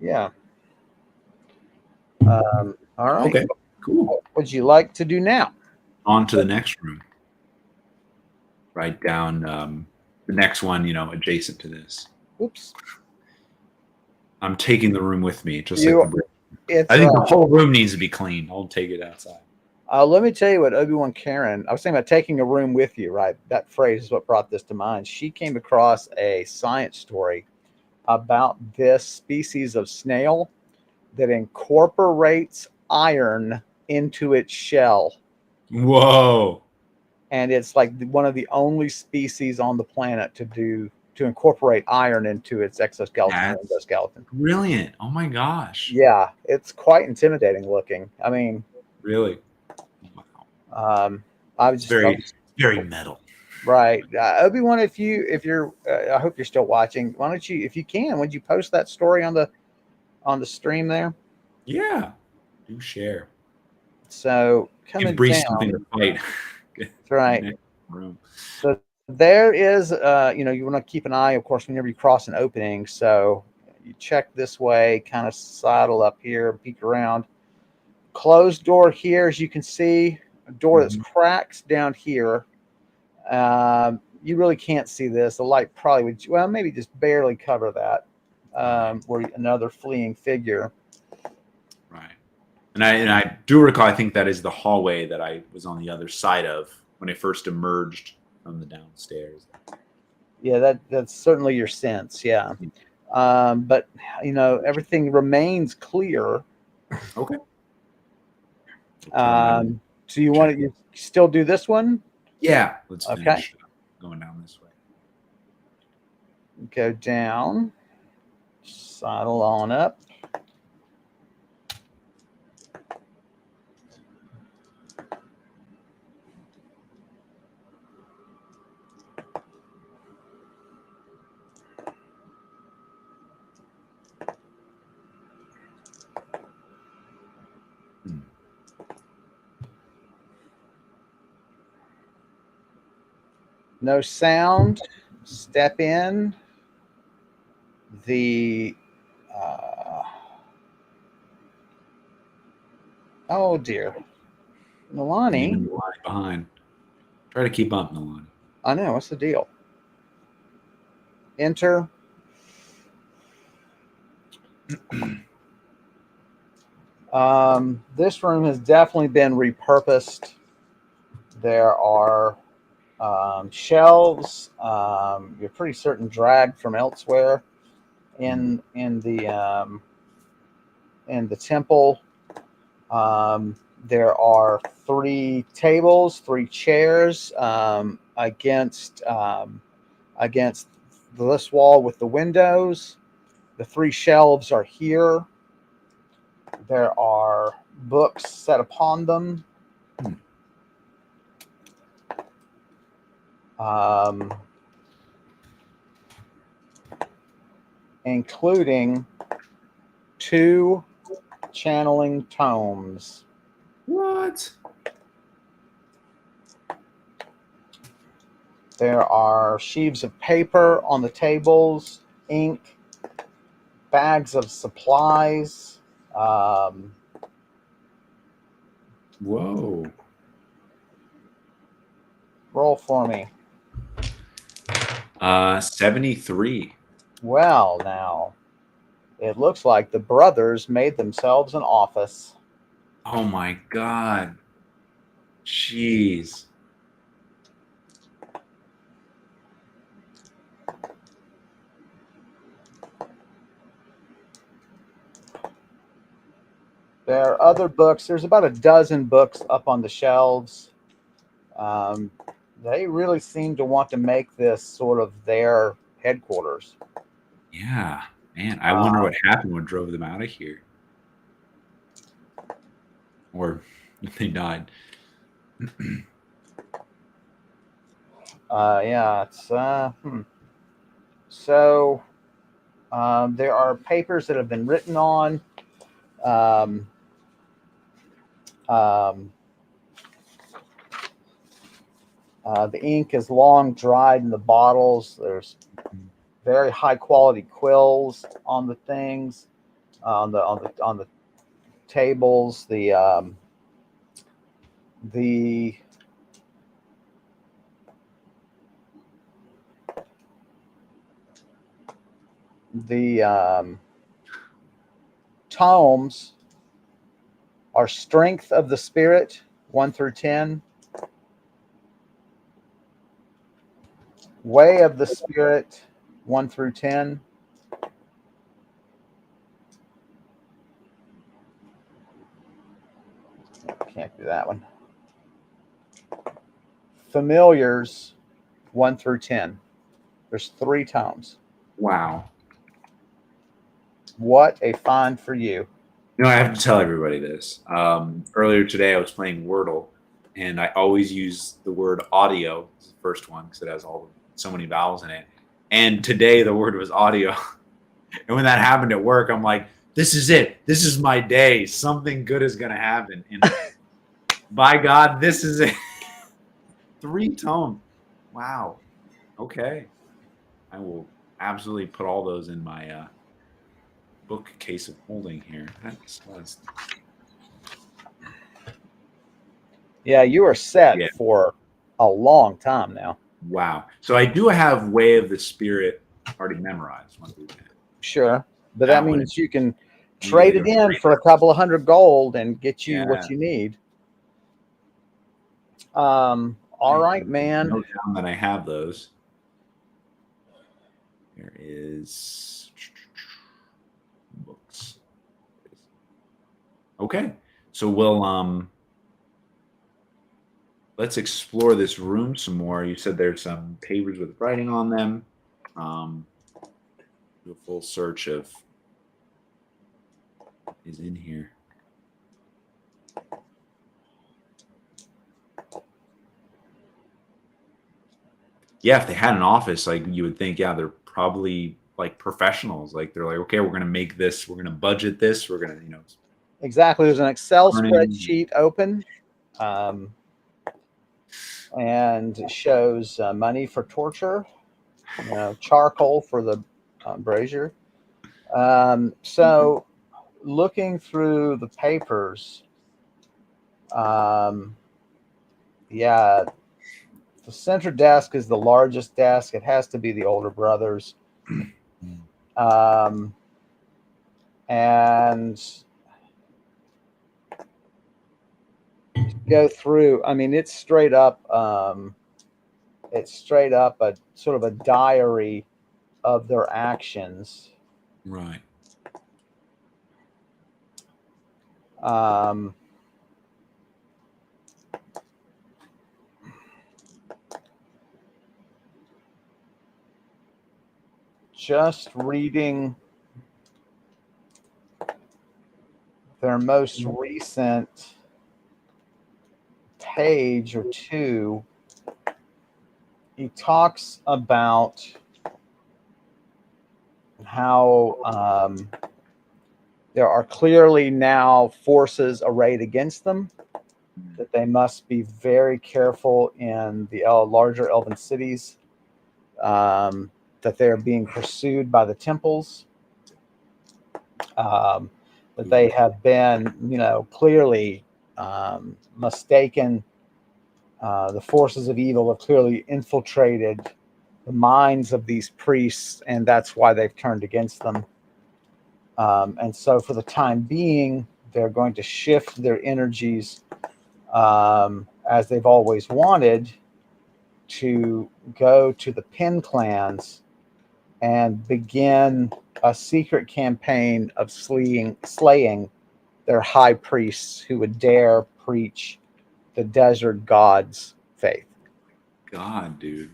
Yeah. All right. Okay, cool. What would you like to do now? On to the next room. Write down the next one, adjacent to this. Oops. I'm taking the room with me, just like You, the room. it's I think the whole room needs to be cleaned. I'll take it outside. let me tell you what Obi-Wan Karen, I was thinking about taking a room with you, right? That phrase is what brought this to mind. She came across a science story about this species of snail that incorporates iron into its shell. Whoa. And it's like one of the only species on the planet to incorporate iron into its exoskeleton or That's endoskeleton. brilliant. Oh my gosh. Yeah, it's quite intimidating looking. I mean, Really? Wow. I was just Very metal. right. Obi-Wan, if you're, I hope you're still watching. Why don't you, if you can, would you post that story on the stream there? Yeah. Do share. So Give coming Brise down, something to fight. that's right. Next room. So there is, you want to keep an eye, of course, whenever you cross an opening. So you check this way, kind of sidle up here, peek around. Closed door here, as you can see, a door that's cracked down here. You really can't see this. The light probably would, well, maybe just barely cover that. Where another fleeing figure. Right. And I do recall, I think that is the hallway that I was on the other side of when I first emerged from the downstairs. Yeah, that's certainly your sense. Yeah. But everything remains clear. Okay. So you want to still do this one? Yeah. Let's Okay. finish going down this way. Go down, sidle on up. No sound. Step in. Oh dear, Nalani. Behind. Try to keep up, Nalani. I know. What's the deal? Enter. This room has definitely been repurposed. There are shelves. You're pretty certain dragged from elsewhere in the temple. There are 3 tables, 3 chairs against this wall with the windows. The 3 shelves are here. There are books set upon them. Including 2 channeling tomes. What? There are sheaves of paper on the tables, ink, bags of supplies. Whoa. Roll for me. 73. Well, now, it looks like the brothers made themselves an office. Oh my God. Jeez. There are other books. There's about a dozen books up on the shelves. They really seem to want to make this sort of their headquarters. Yeah, man. I wonder what happened, what drove them out of here. Or if they died. Yeah, it's So there are papers that have been written on. The ink is long dried in the bottles. There's very high quality quills on the things, on the tables, the tomes are Strength of the Spirit, 1 through 10, Way of the Spirit, 1 through 10, can't do that one, Familiars, 1 through 10. There's 3 tomes. Wow. What a find for you. You know, I have to tell everybody this. Earlier today, I was playing Wordle, and I always use the word audio as the first one because it has so many vowels in it. And today, the word was audio. And when that happened at work, I'm like, this is it. This is my day. Something good is going to happen. And by God, this is it. 3 tomes. Wow. Okay. I will absolutely put all those in my bookcase of holding here. Yeah, you are set Yeah. for a long time now. Wow. So I do have Way of the Spirit already memorized. 1 through 10. Sure. But That that one means you can you trade gotta it go in for a couple of $100 gold and get you Yeah. what you need. All right, man. Note down that I have those. There is books. Okay. So we'll let's explore this room some more. You said there's some papers with writing on them. Do a full search of what is in here. Yeah, if they had an office, like you would think, yeah, they're probably like professionals. Like they're like, okay, we're gonna make this, we're gonna budget this, we're gonna, Exactly. There's an Excel turn in- spreadsheet open, and it shows money for torture, charcoal for the brazier. So looking through the papers, yeah, the center desk is the largest desk. It has to be the older brothers. And go through, I mean, it's straight up a sort of a diary of their actions. Right. Just reading their most recent page or two, he talks about how there are clearly now forces arrayed against them, that they must be very careful in the larger elven cities, that they are being pursued by the temples, that they have been, clearly mistaken. The forces of evil have clearly infiltrated the minds of these priests, and that's why they've turned against them. And so for the time being, they're going to shift their energies, as they've always wanted, to go to the Pen clans and begin a secret campaign of slaying their high priests who would dare preach the desert god's faith. God, dude.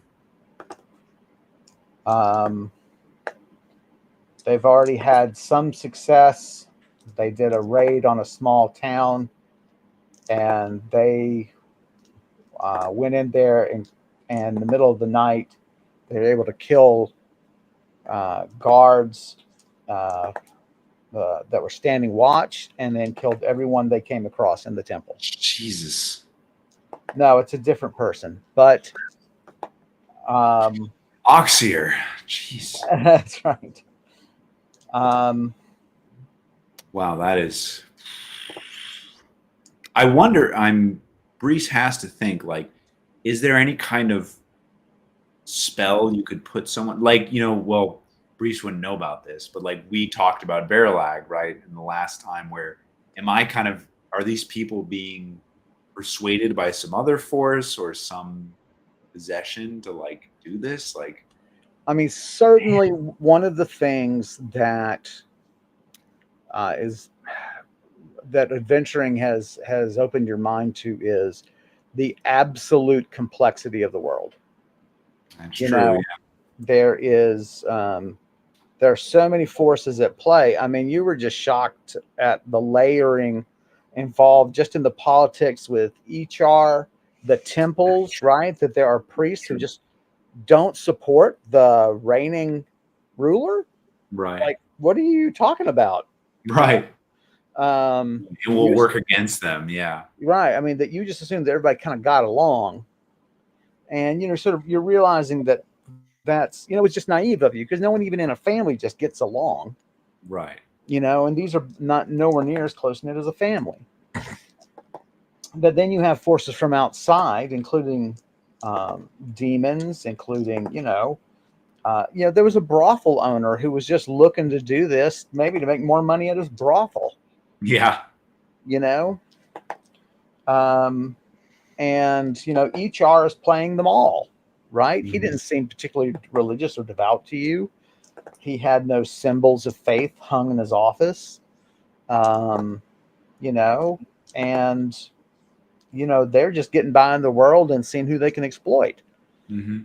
They've already had some success. They did a raid on a small town, and they went in there and in the middle of the night, they were able to kill guards that were standing watch, and then killed everyone they came across in the temple. Jesus. No, it's a different person, but Oxier. Jeez. that's right. Wow, that is I wonder. Brise has to think like, is there any kind of spell you could put someone like, well, Brise wouldn't know about this, but like we talked about Baralag, right? In the last time, where are these people being persuaded by some other force or some possession to like do this? Like, I mean, certainly one of the things that is that adventuring has opened your mind to is the absolute complexity of the world. that's You true. know, there is there are so many forces at play. I mean, you were just shocked at the layering involved just in the politics with Echar, the temples, right? That there are priests who just don't support the reigning ruler. Right. Like, what are you talking about? Right. It will You work against them. Yeah. right. I mean, that you just assumed that everybody kind of got along, and sort of you're realizing that that's it's just naive of you because no one even in a family just gets along. Right. And these are not nowhere near as close knit as a family. But then you have forces from outside, including demons, including there was a brothel owner who was just looking to do this, maybe to make more money at his brothel. Yeah. You know, and each R is playing them all, right? He didn't seem particularly religious or devout to you. He had no symbols of faith hung in his office. Um, you know, and they're just getting by in the world and seeing who they can exploit. Mm-hmm.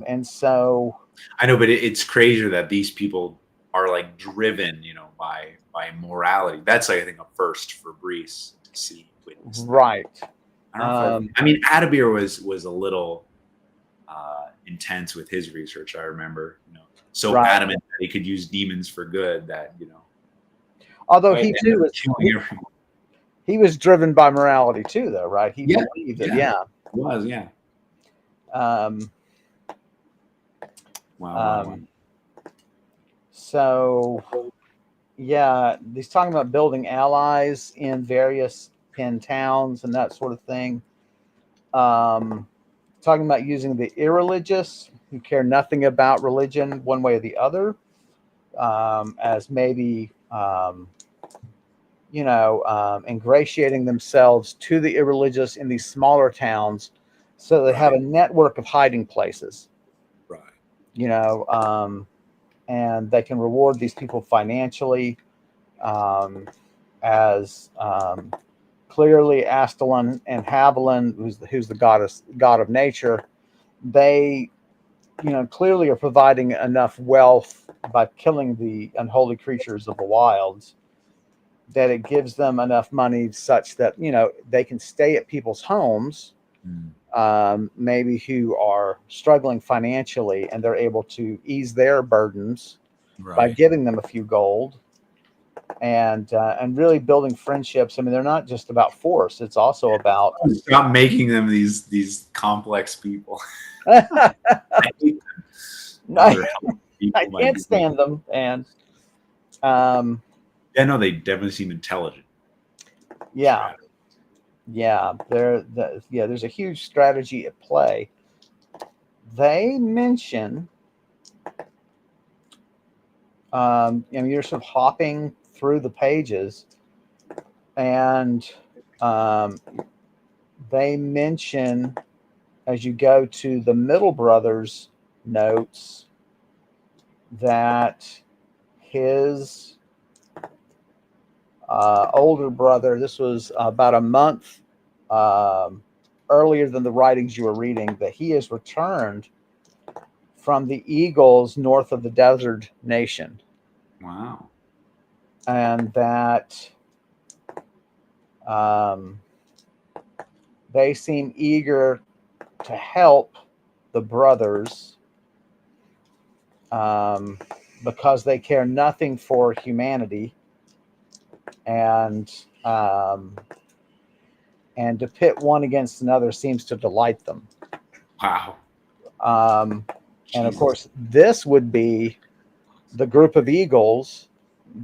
And so I know, but it's crazier that these people are like driven, by morality. That's like I think a first for Brise to see witness. right. I don't know if I mean Adabir was a little intense with his research. I remember, so right. adamant that he could use demons for good that although he too was killing everyone. he was driven by morality too, though, right? He believed that, It was, yeah. Wow. So, yeah, he's talking about building allies in various pen towns and that sort of thing. Talking about using the irreligious who care nothing about religion one way or the other, as maybe ingratiating themselves to the irreligious in these smaller towns, so they have a network of hiding places. Right. And they can reward these people financially, as clearly Astalon and Haviland, who's the god of nature, they clearly are providing enough wealth by killing the unholy creatures of the wilds that it gives them enough money such that they can stay at people's homes, maybe who are struggling financially, and they're able to ease their burdens by giving them a few gold, and really building friendships. I mean, they're not just about force; it's also about stop making them these complex people. I can't stand them, and no, they definitely seem intelligent. Yeah. There's a huge strategy at play. They mention, you're sort of hopping through the pages, and they mention as you go to the middle brother's notes that his older brother, this was about a month earlier than the writings you were reading, that he has returned from the Eagles north of the desert nation. Wow. And that they seem eager to help the brothers, because they care nothing for humanity, and to pit one against another seems to delight them. Wow. And of course, this would be the group of eagles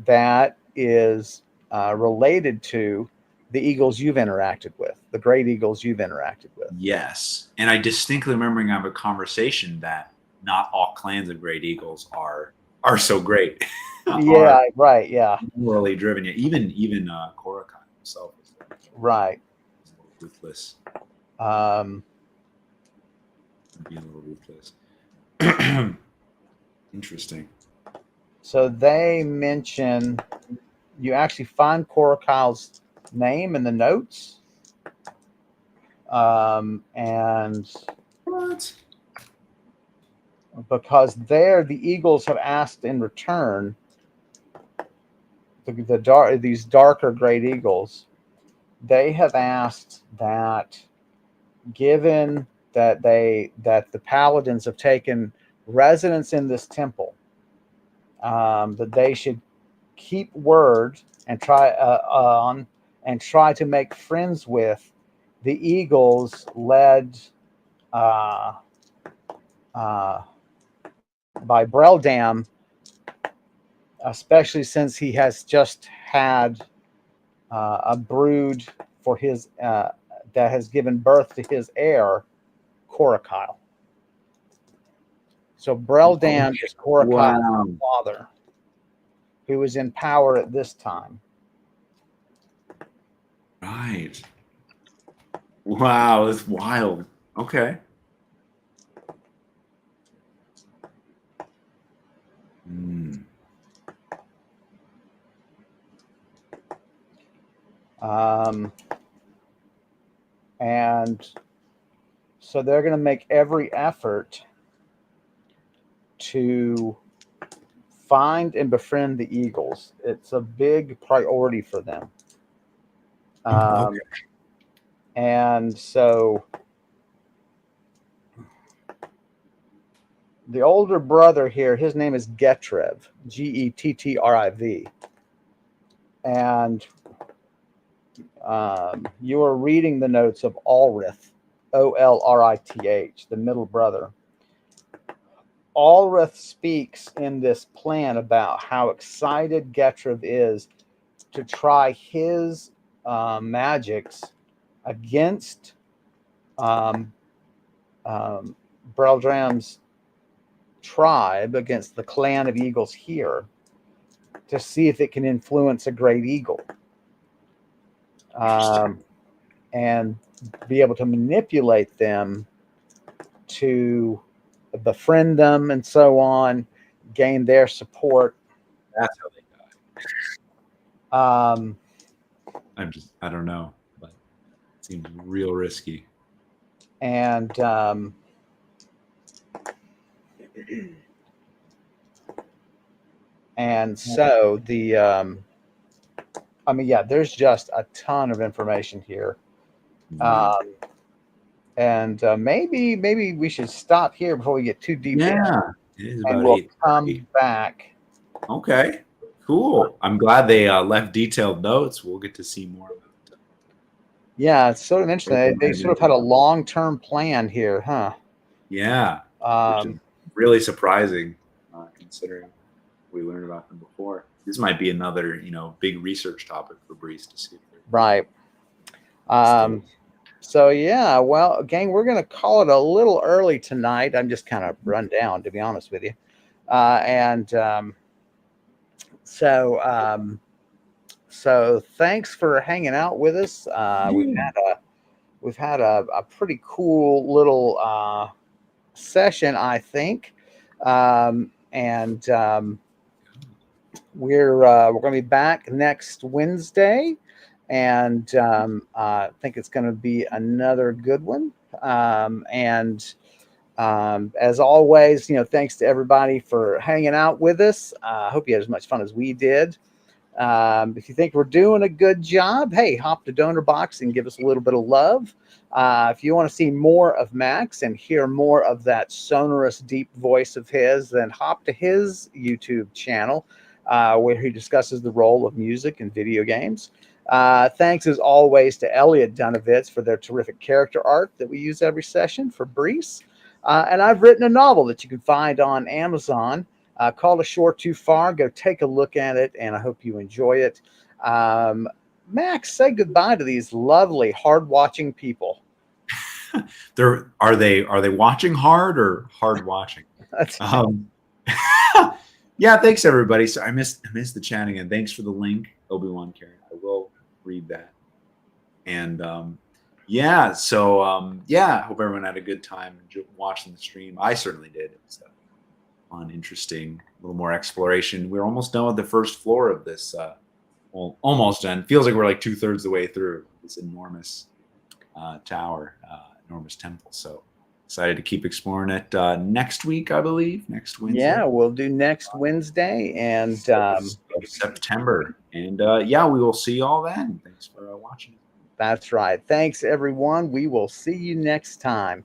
that is related to the eagles you've interacted with, the great eagles you've interacted with. Yes. And I distinctly remembering I have a conversation that not all clans of great eagles are so great. Yeah, right. Yeah, morally driven. Yeah, even Korakon himself is right. a little ruthless. Um, Be a little ruthless. Interesting. so they mention you actually find Korakal's name in the notes, and What? because there the eagles have asked in return, these darker great eagles, they have asked that, given that the paladins have taken residence in this temple, that they should keep word and try to make friends with the eagles led uh, uh, by Breldam, especially since he has just had a brood for his that has given birth to his heir, Korakyle. So Breldam is Korakyle's father, who was in power at this time. Right. Wow, that's wild. Okay. Mm. And so they're going to make every effort to find and befriend the eagles. It's a big priority for them. Okay. And so the older brother here, his name is Gettriv, Gettriv. And you are reading the notes of Ulrith, Olrith, the middle brother. Ulrith speaks in this plan about how excited Gettriv is to try his magics against Breldram's tribe, against the clan of eagles here, to see if it can influence a great eagle, and be able to manipulate them to befriend them and so on, gain their support. That's how they die. I don't know, but it seems real risky. And so there's just a ton of information here. And maybe we should stop here before we get too deep. Yeah, it is about and we'll come back. Okay, cool. I'm glad they left detailed notes. We'll get to see more about it. Yeah, it's sort of interesting. They sort of had a long-term plan here, huh? Yeah, which is really surprising, considering we learned about them before. This might be another, big research topic for Brise to see. Right. So yeah, well, gang, we're going to call it a little early tonight. I'm just kind of run down, to be honest with you. So thanks for hanging out with us. We've had a pretty cool little session, I think. We're going to be back next Wednesday, and I think it's going to be another good one. As always, thanks to everybody for hanging out with us. I hope you had as much fun as we did. If you think we're doing a good job, hey, hop to Donor Box and give us a little bit of love. If you want to see more of Max and hear more of that sonorous, deep voice of his, then hop to his YouTube channel, where he discusses the role of music in video games. Thanks, as always, to Elliot Dunovitz for their terrific character art that we use every session for Brise. And I've written a novel that you can find on Amazon called A Shore Too Far. Go take a look at it, and I hope you enjoy it. Max, say goodbye to these lovely, hard-watching people. Are they watching hard or hard watching? That's Yeah, thanks everybody. So I missed the chatting, and thanks for the link, Obi-Wan Karen. I will read that. And yeah, so yeah, I hope everyone had a good time watching the stream. I certainly did. It was fun, interesting, a little more exploration. We're almost done with the first floor of this. Well, almost done. Feels like we're like 2/3 the way through this enormous tower, enormous temple. So excited to keep exploring it next week, I believe, next Wednesday. Yeah, we'll do next Wednesday and September. And yeah, we will see you all then. Thanks for watching. That's right. Thanks, everyone. We will see you next time.